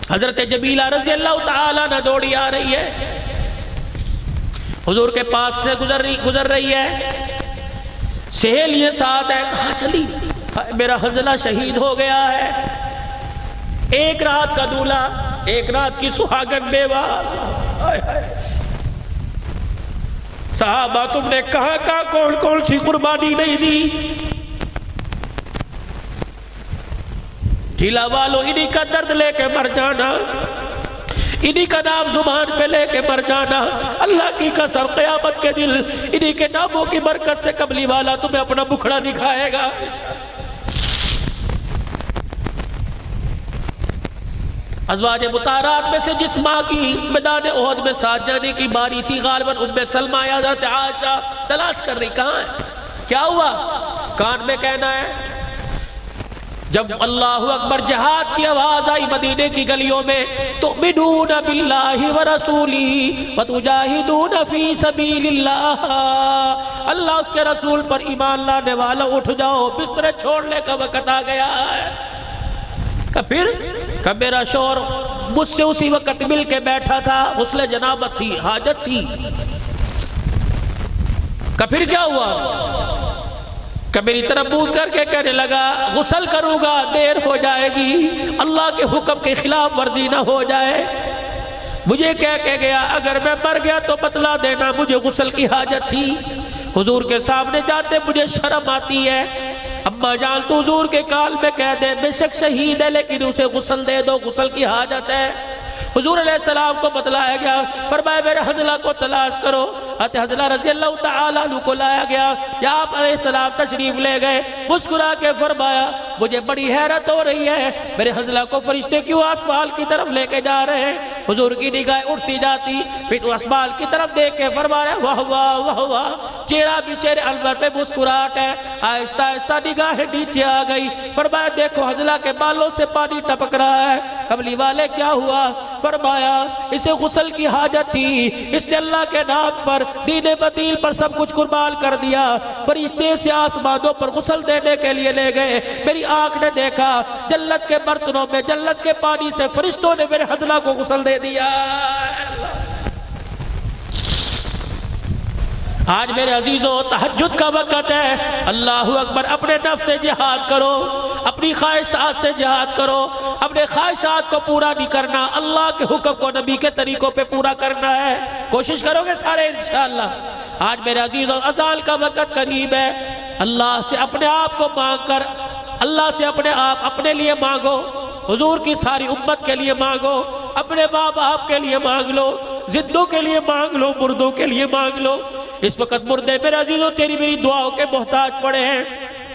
B: حضرت جمیلہ رضی اللہ تعالیٰ نہ دوڑی آ رہی ہے, حضور کے پاس سے گزر رہی ہے, سہیلیاں ساتھ ہے. کہاں چلی؟ میرا حنظلہ شہید ہو گیا ہے. ایک رات کا دولہا, ایک رات کی سہاگن بیوہ. صحابہ تم نے کہاں کہاں کون کون سی قربانی نہیں دی؟ ہلا والو انہی کا درد لے کے مر جانا، انہی کا نام زبان پہ لے کے مر جانا۔ اللہ کی قسم قیامت کے دل انہی کے ناموں کی برکت سے کملی والا تمہیں اپنا مکھڑا دکھائے گا۔ ازواج مطہرات میں سے جس ماں کی میدان احد میں ساتھ جانے کی باری تھی، غالباً ام سلمہ یا حضرت عائشہ تلاش کر رہی کہاں ہے، کیا ہوا؟ کان میں کہنا ہے جب اللہ اکبر جہاد کی آواز آئی مدینے کی گلیوں میں، تؤمنون باللہ ورسولہ وتجاہدون فی سبیل اللہ، اللہ اس کے رسول پر ایمان لانے والا اٹھ جاؤ، بستر چھوڑنے کا وقت آ گیا ہے۔ پھر کب میرا شوہر مجھ سے اسی وقت مل کے بیٹھا تھا، غسل جنابت تھی، حاجت تھی، پھر کیا ہوا؟ کہ میری طرف منہ کر کے کہنے لگا غسل کروں گا دیر ہو جائے گی، اللہ کے حکم کے خلاف ورزی نہ ہو جائے۔ مجھے کہہ کے گیا اگر میں مر گیا تو بتلا دینا مجھے غسل کی حاجت تھی۔ حضور کے سامنے جاتے مجھے شرم آتی ہے، اما جان تو حضور کے کال میں کہہ دے بے شک شہید ہے لیکن اسے غسل دے دو، غسل کی حاجت ہے۔ حضور علیہ السلام کو بتلایا گیا، فرمایا میرے حنظلہ کو تلاش کرو۔ حضرت حنظلہ رضی اللہ تعالیٰ عنہ کو لایا گیا، یا آپ علیہ السلام تشریف لے گئے، مسکرا کے فرمایا مجھے بڑی حیرت ہو رہی ہے، میرے حنظلہ کو فرشتے کیوں آسمان کی طرف لے کے جا رہے ہیں؟ حضور کی نگاہ اٹھتی جاتی، پھر آسمان کی طرف دیکھ کے فرمایا واہ واہ واہ واہ، چہرہ بھی چہرے انور پہ مسکراہٹ ہے۔ آہستہ آہستہ نگاہ نیچے آ گئی، فرمایا دیکھو حنظلہ کے بالوں سے پانی ٹپک رہا ہے۔ کملی والے کیا ہوا؟ فرمایا اسے غسل کی حاجت تھی، اس نے اللہ کے نام پر دین بدیل پر سب کچھ قربان کر دیا۔ فرشتے سے آسمانوں پر غسل دینے کے لیے لے گئے، میری آنکھ نے دیکھا جنت کے برتنوں میں جنت کے پانی سے فرشتوں نے میرے حنظلہ کو غسل دے دیا۔ آج میرے عزیزوں تہجد کا وقت ہے، اللہ اکبر، اپنے نفس سے جہاد کرو، اپنی خواہشات سے جہاد کرو، اپنے خواہشات کو پورا نہیں کرنا، اللہ کے حکم کو نبی کے طریقوں پہ پورا کرنا ہے۔ کوشش کرو گے سارے انشاءاللہ۔ آج میرے عزیزوں اذان کا وقت قریب ہے، اللہ سے اپنے آپ کو مانگ کر، اللہ سے اپنے آپ اپنے لیے مانگو، حضور کی ساری امت کے لیے مانگو، اپنے ماں باپ کے لیے مانگ لو، زندوں کے لیے مانگ لو، مردوں کے لیے مانگ لو۔ اس وقت مردے میرے عزیزوں تیری میری دعاؤں کے محتاج پڑے ہیں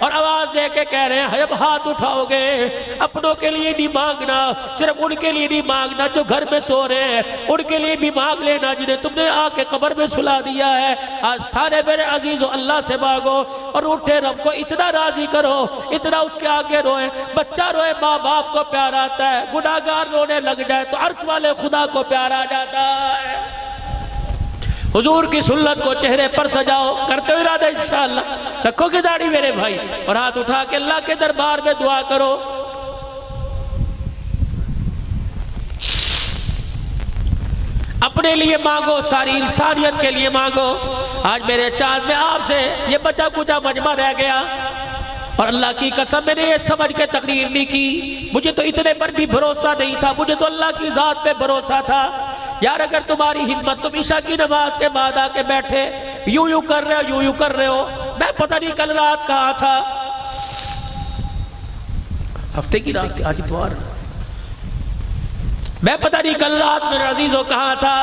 B: اور آواز دے کے کہہ رہے ہیں جب ہاتھ اٹھاؤ گے اپنوں کے لیے نہیں مانگنا، صرف ان کے لیے نہیں مانگنا جو گھر میں سو رہے ہیں، ان کے لیے بھی مانگ لینا جنہیں تم نے آ کے قبر میں سلا دیا ہے۔ آج سارے میرے عزیزوں اللہ سے مانگو اور اٹھے رب کو اتنا راضی کرو، اتنا اس کے آگے روئے، بچہ روئے ماں باپ کو پیار آتا ہے، گناہگار رونے لگ جائے تو عرش والے خدا کو پیار آ جاتا ہے۔ حضور کی سنت کو چہرے پر سجاؤ، کرتے ہو ارادہ انشاءاللہ، رکھو گے داڑھی میرے بھائی، اور ہاتھ اٹھا کے اللہ کے دربار میں دعا کرو۔ اپنے لیے مانگو، ساری انسانیت کے لیے مانگو۔ آج میرے چاند میں آپ سے یہ بچا کچا مجمع رہ گیا، اور اللہ کی قسم میں نے یہ سمجھ کے تقریر نہیں کی، مجھے تو اتنے پر بھی بھروسہ نہیں تھا، مجھے تو اللہ کی ذات پہ بھروسہ تھا۔ یار اگر تمہاری ہمت، تم عشاء کی نماز کے بعد آ کے بیٹھے یوں کر رہے ہو، یوں کر رہے ہو، میں پتہ نہیں کل رات کہاں تھا، ہفتے کی رات تھی، آج اتوار، میں پتہ نہیں کل رات میرے عزیزوں کہاں تھا،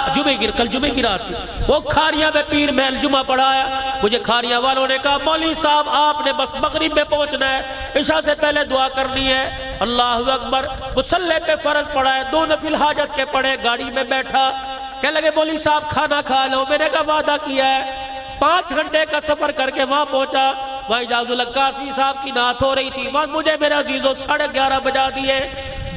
B: کل جمعے کی رات تھی، وہ کھاریاں میں پیر محل جمعہ پڑھایا، مجھے کھاریاں والوں نے کہا مولوی صاحب آپ نے بس مغرب میں پہنچنا ہے، عشاء سے پہلے دعا کرنی ہے۔ اللہ اکبر، مصلی پہ فرض پڑھا ہے، 2 نفل حاجت کے پڑھے، گاڑی میں بیٹھا، کہنے لگے مولوی صاحب کھانا کھا لو، میں نے کہا وعدہ کیا ہے۔ 5 گھنٹے کا سفر کر کے وہاں پہنچا، وہاں اجاز اللہ قاسمی صاحب کی نعت ہو رہی تھی، وہاں مجھے میرے عزیزوں 11:30 بجا دیے،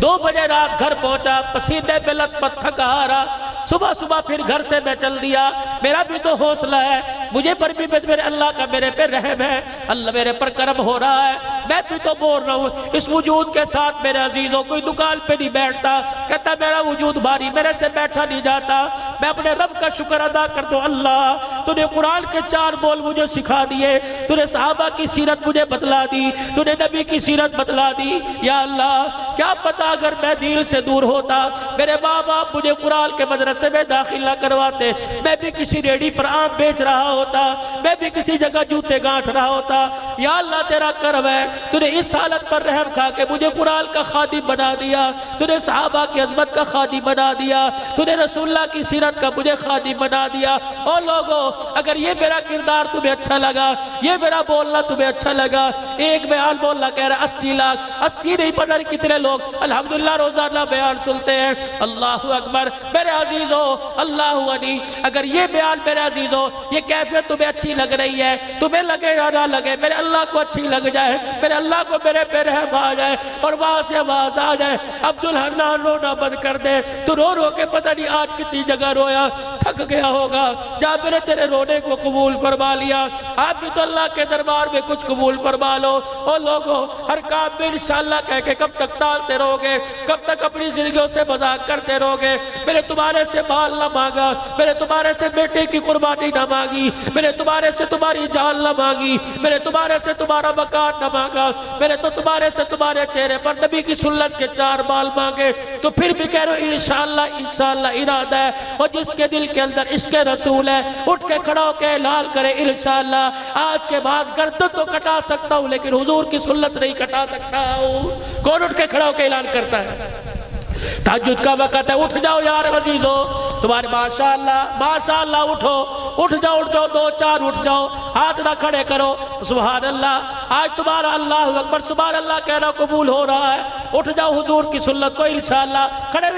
B: 2 بجے رات گھر پہنچا، پسینے پہ لت پت تھکا ہارا، صبح پھر گھر سے میں چل دیا۔ میرا بھی تو حوصلہ ہے، مجھے پر بھی میرے اللہ کا میرے پہ رحم ہے، اللہ میرے پر کرم ہو رہا ہے، میں بھی تو بول رہا ہوں۔ اس وجود کے ساتھ میرے عزیزوں کوئی دکان پہ نہیں بیٹھتا، کہتا میرا وجود بھاری، میرے سے بیٹھا نہیں جاتا، میں اپنے رب کا شکر ادا کر دوں۔ اللہ تو نے قرآن کے 4 بول مجھے سکھا دیے، تو نے صحابہ کی سیرت مجھے بتلا دی، تو نے نبی کی سیرت بتلا دی۔ یا اللہ کیا پتا اگر میں دل سے دور ہوتا، میرے ماں باپ مجھے قرآن کے مدرسے میں داخل نہ کرواتے، میں بھی کسی ریڑھی پر آم بیچ رہا ہوتا، میں بھی کسی جگہ جوتے گانٹھ رہا ہوتا۔ یا اللہ تیرا کرم ہے، تو نے اس حالت پر رحم کھا کے مجھے قرآن کا خادم بنا دیا، تو نے صحابہ کی عظمت کا خادم بنا دیا، تو نے رسول اللہ کی سیرت کا مجھے خادم بنا دیا۔ اور لوگوں اگر یہ میرا کردار تمہیں اچھا لگا، یہ میرا بولنا تمہیں اچھا لگا، ایک بیان بولنا کہہ رہا 80 لاکھ، 80 نہیں پتہ نہیں کتنے لوگ الحمدللہ روزانہ بیان سنتے ہیں۔ اللہ اکبر میرے عزیزو، اللہ علی، اگر یہ بیان میرے عزیزو یہ کیفیت تمہیں اچھی لگ رہی ہے، تمہیں لگے یا نہ لگے، میرے اللہ کو اچھی لگ جائے، میرے اللہ کو میرے پہ رحم آ جائے اور وہاں سے آواز آ جائے عبدالحنان رونا بند کر دے، تو رو رو کے پتہ نہیں آج کتنی جگہ رویا، تھک گیا ہوگا، جہاں میں نے تیرے رونے کو قبول فرما لیا، آپ بھی تو اللہ کے دربار میں کچھ قبول فرما لو۔ اور لوگوں ہر کام میں انشاءاللہ کہہ کے کب تک ٹالتے رہو گے، کب تک اپنی زندگیوں سے مذاق کرتے رہو گے؟ میں نے تمہارے سے مال نہ مانگا، میں نے تمہارے سے بیٹے کی قربانی نہ مانگی، میں نے تمہارے سے تمہاری جان نہ مانگی، میں نے تمہارے سے تمہارا مکان نہ مانگا، میں نے تو تمہارے سے تمہارے چہرے پر نبی کی سنت کے 4 بال مانگے، تو پھر بھی کہہ رہے ہو انشاءاللہ انشاءاللہ ارادہ ہے، اور جس کے دل کے اندر عشق رسول ہے اٹھ کے کھڑا ہو کے اعلان کرے انشاءاللہ آج کے بعد گردن تو کٹا سکتا ہوں لیکن حضور کی سنت نہیں کٹا سکتا ہوں۔ کون اٹھ کے کھڑا ہو کے اعلان کرتا ہے؟ تہجد کا وقت ہے، اٹھ جاؤ یار عزیزو، تمہارے ماشاءاللہ اٹھو، اٹھ جاؤ 2 4 اٹھ جاؤ، ہاتھ نہ کھڑے کرو، سبحان اللہ، آج تمہارا اللہ اکبر سبحان اللہ کہنا قبول ہو رہا ہے، اٹھ جاؤ حضور کی سنت کو انشاءاللہ، کھڑے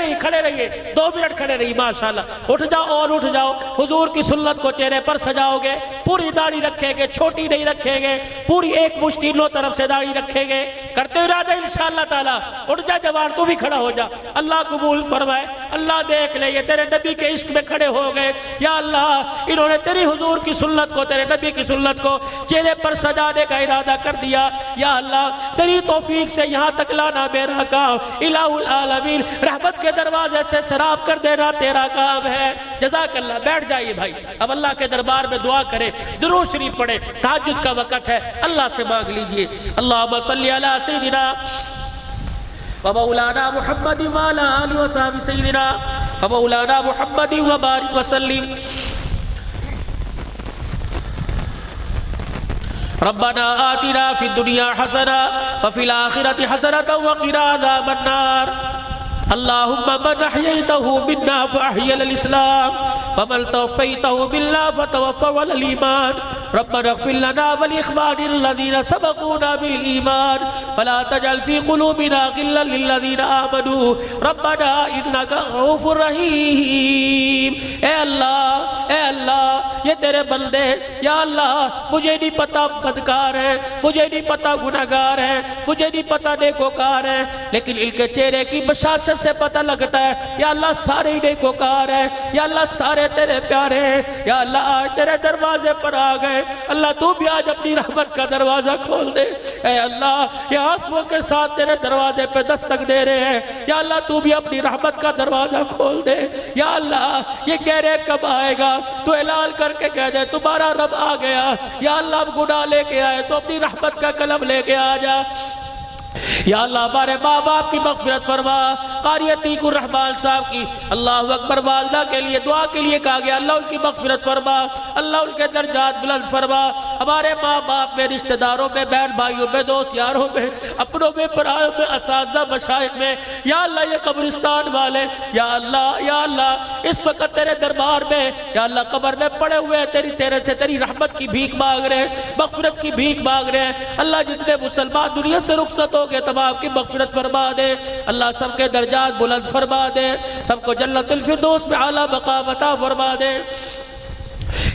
B: رہیے 2 منٹ کھڑے رہیے ماشاءاللہ، اٹھ جاؤ اور اٹھ جاؤ، حضور کی سنت کو چہرے پر سجاؤ گے، پوری داڑھی رکھیں گے، چھوٹی نہیں رکھیں گے، پوری ایک مشت تینوں طرف سے داڑھی رکھیں گے، کرتے ہوئے ارادہ انشاءاللہ تعالی، اٹھ جا جوان تو بھی کھڑا ہو جا، اللہ قبول فرمائے، اللہ دیکھ لے یہ تیرے نبی کے عشق میں کھڑے ہو گئے، یا اللہ انہوں نے تیری حضور کی سنت کو، تیرے نبی کی سنت کو چہرے پر سجانے کا ارادہ کر دیا، یا اللہ تیری توفیق سے یہاں تک لانا میرا کام، الہ العالمین رحمت کے دروازے سے سراب کر دینا تیرا کام ہے۔ جزاک اللہ، بیٹھ جائیے بھائی، اب اللہ کے دربار میں دعا کرے، درود شریف پڑھے، تہجد کا وقت ہے، اللہ سے مانگ لیجئے۔ اللہم صلی علی سیدنا ومولانا محمد وعلى آله وصحبه سيدنا ومولانا محمد وبارك وسلم۔ ربنا آتنا في الدنيا حسنة وفي الآخرة حسنة وقنا عذاب النار۔ اللهم من أحييته منا فأحيي الإسلام ومن توفيته منا فتوفى على الإيمان۔ ربنا اغفر لنا ولإخواننا الذين سبقونا بالإيمان ولا تجعل في قلوبنا غلا للذين آمنوا ربنا إنك رؤوف رحيم۔ اے اللہ یہ تیرے بندے، یا اللہ مجھے نہیں پتا بدکار ہے، مجھے نہیں پتا گناہگار ہے، مجھے نہیں پتا نیکوکار ہے، لیکن ان کے چہرے کی بشاشت سے پتہ لگتا ہے یا اللہ سارے نیکوکار ہیں، یا اللہ سارے تیرے پیارے ہیں، یا اللہ آج تیرے دروازے پر آ گئے، اللہ تو بھی آج اپنی رحمت کا دروازہ کھول دے۔ اے اللہ یہ آنسوؤں کے ساتھ تیرے دروازے پہ دستک دے رہے ہیں، یا اللہ تو بھی اپنی رحمت کا دروازہ کھول دے۔ یا اللہ یہ کہہ رہے کب آئے گا، تو اعلان کر کے کہہ دے تمہارا رب آ گیا، یا اللہ اب گناہ لے کے آئے تو اپنی رحمت کا قلم لے کے آ جا۔ یا اللہ ہمارے ماں باپ کی مغفرت فرما، قاری عتیق الرحمان صاحب کی اللہ اکبر والدہ کے لیے دعا کے لیے کہا گیا، اللہ ان کی مغفرت فرما، اللہ ان کے درجات بلند فرما، ہمارے ماں باپ میں، رشتہ داروں میں، بہن بھائیوں میں، دوست یاروں میں، اپنوں میں، پرایوں میں، اساتذہ مشائخ میں، یا اللہ یہ قبرستان والے، یا اللہ اس وقت تیرے دربار میں یا اللہ قبر میں پڑے ہوئے تیرے سے تیری رحمت کی بھیک مانگ رہے ہیں، مغفرت کی بھیک مانگ رہے ہیں، اللہ جتنے مسلمان دنیا سے رخصت ہو گئے تمام کی مغفرت فرما دے، اللہ سب کے درجات بلند فرما دے، سب کو جنت الفردوس میں اعلیٰ مقام عطا فرما دے۔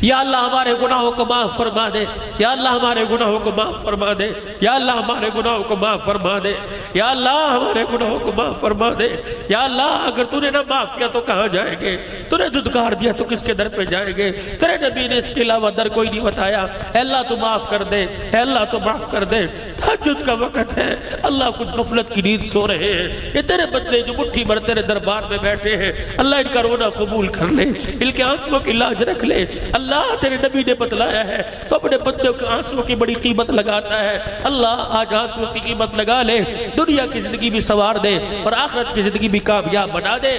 B: یا اللہ ہمارے گناہوں کو معاف فرما دے، یا اللہ ہمارے گناہوں کو معاف فرما دے، یا اللہ ہمارے گناہوں کو معاف فرما دے، یا اللہ ہمارے گناہوں کو معاف فرما دے۔ یا اللہ اگر تو نے نہ معاف کیا تو کہاں جائیں گے، تو نے دھتکار دیا تو کس کے در پہ جائیں گے، تیرے نبی نے اس کے علاوہ در کوئی نہیں بتایا۔ اے اللہ تو معاف کر دے، اے اللہ تو معاف کر دے۔ تہجد کا وقت ہے، اللہ کچھ غفلت کی نیند سو رہے ہیں، یہ تیرے بندے جو مٹھی بھر تیرے دربار میں بیٹھے ہیں، اللہ ان کا رونا قبول کر لے، ان کے آنسوؤں کی لاج رکھ لے۔ اللہ تیرے نبی نے بتلایا ہے تو اپنے بندوں کے آنسوؤں کی بڑی قیمت لگاتا ہے، اللہ آج آنسوؤں کی قیمت لگا لے، دنیا کی زندگی بھی سنوار دے اور آخرت کی زندگی بھی کامیاب بنا دے۔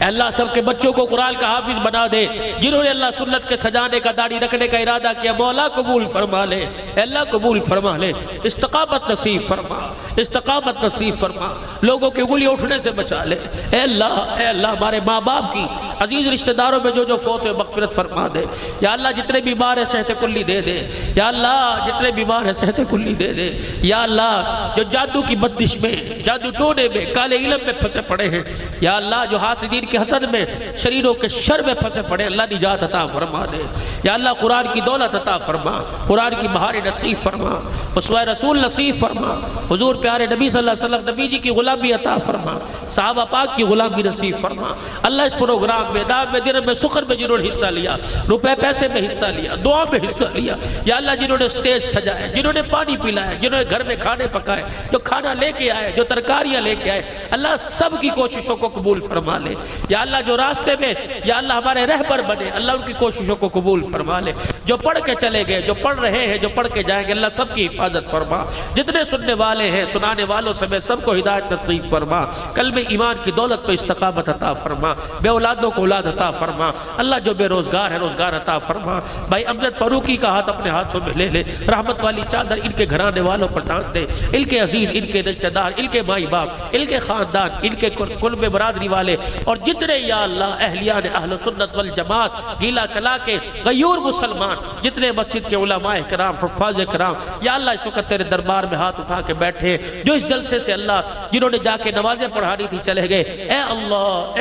B: اے اللہ سب کے بچوں کو قرآن کا حافظ بنا دے، جنہوں نے اللہ سنت کے سجانے کا، داڑھی رکھنے کا ارادہ کیا، مولا قبول فرما لے، اے اللہ قبول فرما لے، استقامت نصیب فرما، استقامت نصیب فرما، لوگوں کے انگلی اٹھنے سے بچا لے، اے اللہ ہمارے ماں باپ کی، عزیز رشتہ داروں میں جو فوت ہوئے مغفرت فرما دے، یا اللہ جتنے بیمار ہیں صحت کلی دے دے، یا اللہ جتنے بیمار ہیں صحت کلی دے دے، یا اللہ جو جادو کی بندش میں، جادو ٹونے میں، کالے علم میں پھنسے پڑے ہیں، یا اللہ جو حاسدین کے حسد میں، شریروں کے شر میں پھنسے پڑے، اللہ نجات عطا فرما دے، یا اللہ قرآن کی دولت عطا فرما، قرآن کی بہار نصیب فرما، اسوہ رسول نصیب فرما، حضور پیارے نبی صلی اللہ علیہ وسلم نبی جی کی غلامی عطا فرما، صحابہ پاک کی غلامی نصیب فرما، اللہ اس پروگرام میں، دعوت میں، دن میں، سخر میں جنہوں نے حصہ لیا، روپے پیسے میں حصہ لیا، دعا میں حصہ لیا، یا اللہ جنہوں نے سٹیج سجائے، جنہوں نے پانی پلائے، جنہوں نے گھر میں کھانے پکائے، جو کھانا لے کے آئے، جو ترکاریاں لے کے آئے، اللہ سب کی کوششوں کو قبول فرما لے، یا اللہ جو راستے میں، یا اللہ ہمارے رہبر بنے، اللہ ان کی کوششوں کو قبول فرما لے، جو پڑھ کے چلے گئے، جو پڑھ رہے ہیں، جو پڑھ کے جائیں گے، اللہ سب کی حفاظت فرما، جتنے سننے والے ہیں، سنانے والوں سمیت سب کو ہدایت نصیب فرما، قلب ایمان کی دولت پہ استقامت عطا فرما، بے اولادوں کو اولاد عطا فرما، اللہ جو بے روزگار ہے روزگار عطا فرما، بھائی امجد فاروقی کا ہاتھ اپنے ہاتھوں میں لے لے، رحمت والی چادر ان کے گھرانے والوں پر ڈال دے، ان کے عزیز، ان کے رشتہ دار، ان کے مائی باپ، ان کے خاندان، ان کے قرب برادری والے، اور جتنے یا اللہ اہلیان اہل سنت والجماعت گیلا کلا کے غیور مسلمان، جتنے مسجد کے علماء کرام، حفاظ کرام، یا اللہ اس وقت تیرے دربار میں ہاتھ اٹھا کے بیٹھے، جو اس جلسے سے اللہ جنہوں نے جا کے نمازیں پڑھانی تھی چلے گئے، اے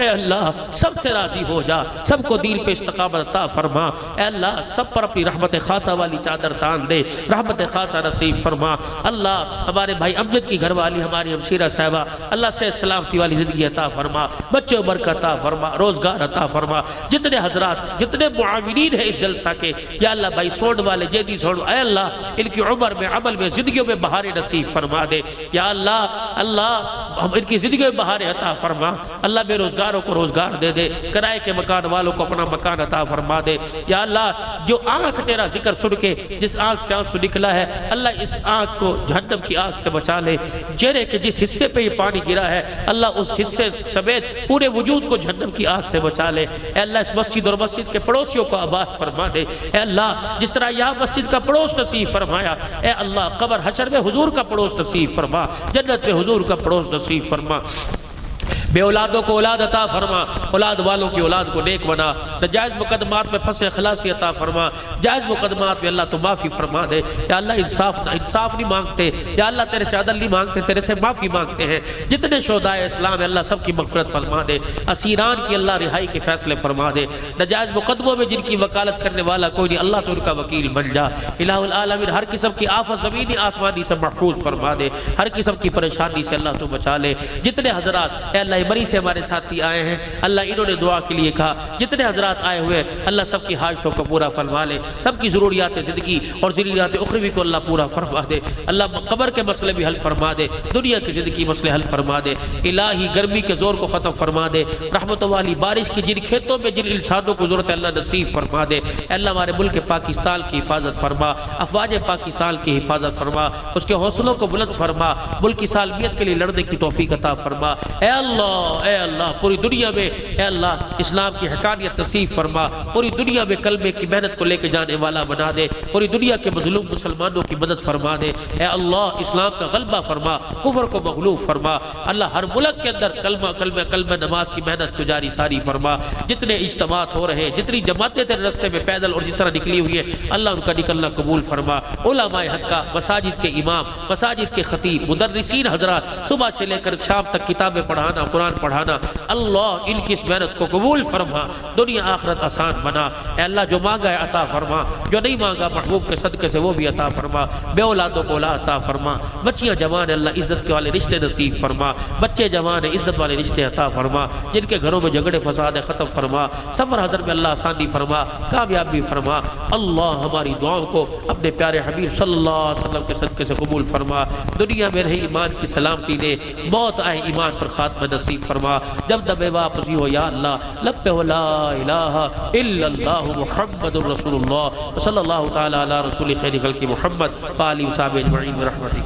B: اللہ سب سے راضی ہو جا، سب کو دین پہ استقامت عطا فرما، اے اللہ سب پر اپنی رحمت خاصہ والی چادر تان دے، رحمت خاصہ نصیب فرما، اللہ ہمارے بھائی امجد کی گھر والی ہماری ہمشیرہ صاحبہ، اللہ سے سلامتی والی زندگی عطا فرما، بچوں برکت عطا فرما، روزگار عطا فرما، جتنے حضرات، جتنے معاونین ہیں اس جلسہ کے، یا اللہ بھائی سوڑ والے، جیدی سوڑ، اے اللہ ان کی عمر میں، عمل میں، زندگیوں میں بہار نصیب فرما دے، یا اللہ ان کی زندگیوں میں بہار عطا فرما، اللہ بے روزگاروں کو روزگار دے دے، کرائے کے مکان والوں کو اپنا مکان عطا فرما دے، یا اللہ جو آنکھ تیرا ذکر سن کے جس آنکھ سے آنسو نکلا ہے، اللہ اس آنکھ کو جہنم کی آنکھ سے بچا لے، چہرے کے جس حصے پہ یہ پانی گرا ہے اللہ اس حصے سمیت پورے وجود کو جہنم کی آنکھ سے بچا لے، اے اللہ اس مسجد اور مسجد کے پڑوسیوں کو آباد فرما دے، اے اللہ جس طرح یہاں مسجد کا پڑوس نصیب فرمایا، اے اللہ قبر حشر میں حضور کا پڑوس نصیب فرما، جنت میں حضور کا پڑوس نصیب فرما، بے اولادوں کو اولاد عطا فرما، اولاد والوں کی اولاد کو نیک بنا، ناجائز مقدمات میں پھنسے خلاصی عطا فرما، جائز مقدمات میں اللہ تو معافی فرما دے، یا اللہ انصاف نہیں مانگتے، یا اللہ تیرے سے عدل نہیں مانگتے، تیرے سے معافی مانگتے ہیں، جتنے شہداء اسلام ہیں اللہ سب کی مغفرت فرما دے، اسیران کی اللہ رہائی کے فیصلے فرما دے، ناجائز مقدموں میں جن کی وکالت کرنے والا کوئی نہیں اللہ تو ان کا وکیل بن جا، الہ العالمین ہر قسم کی آفت زمینی آسمانی سے محفوظ فرما دے، ہر قسم کی پریشانی سے اللہ تو بچا لے، جتنے حضرات اے اللہ مری سے ہمارے ساتھی آئے ہیں اللہ انہوں نے دعا کے لیے کہا، جتنے حضرات آئے ہوئے اللہ سب کی حاجتوں کو پورا فرما لے، سب کی ضروریات زندگی اور ضروریات اخروی کو اللہ پورا فرما دے، اللہ قبر کے مسئلے بھی حل فرما دے، دنیا کی زندگی مسئلے حل فرما دے، الہی گرمی کے زور کو ختم فرما دے، رحمت والی بارش کی جن کھیتوں میں جن انسانوں کو ضرورت ہے اللہ نصیب فرما دے، اللہ ہمارے ملک پاکستان کی حفاظت فرما، افواج پاکستان کی حفاظت فرما، اس کے حوصلوں کو بلند فرما، ملک کی سالمیت کے لیے لڑنے کی توفیق عطا فرما، اے اللہ پوری دنیا میں اے اللہ اسلام کی حقانیت نصیب فرما، پوری دنیا میں کلمے کی محنت کو لے کے جانے والا بنا دے، پوری دنیا کے مظلوم مسلمانوں کی مدد فرما دے، اے اللہ اسلام کا غلبہ فرما، کفر کو مغلوب فرما، اللہ ہر ملک کے اندر کلمہ نماز کی محنت کو جاری ساری فرما، جتنے اجتماعات ہو رہے ہیں، جتنی جماعتیں تیرے رستے میں پیدل اور جس طرح نکلی ہوئی ہیں اللہ ان کا نکلنا قبول فرما، علماء حقہ، مساجد کے امام، مساجد کے خطیب، مدرسین حضرات صبح سے لے کر شام تک کتابیں پڑھانا، قرآن پڑھانا، اللہ ان کی اس محنت کو قبول فرما، دنیا آخرت آسان بنا، اے اللہ جو مانگا ہے عطا فرما، جو نہیں مانگا محبوب کے صدقے سے وہ بھی عطا فرما، بے اولادوں کو اولاد عطا فرما، بچیاں جوان اللہ عزت کے والے رشتے نصیب فرما، بچے جوان عزت والے رشتے عطا فرما، جن کے گھروں میں جھگڑے فساد ختم فرما، سفر حضر میں اللہ آسانی فرما، کامیابی فرما، اللہ ہماری دعاؤں کو اپنے پیارے حبیب صلی اللہ علیہ وسلم کے صدقے سے قبول فرما، دنیا میں رہی ایمان کی سلامتی دے، موت آئے ایمان پر خاتمہ نصیب فرما، جب دبے واپسی ہو یا اللہ لب پہ لا الہ الا اللہ محمد رسول اللہ صلی اللہ تعالی علی رسول خیر خلق محمد وآلہ وصحبہ اجمعین برحمتک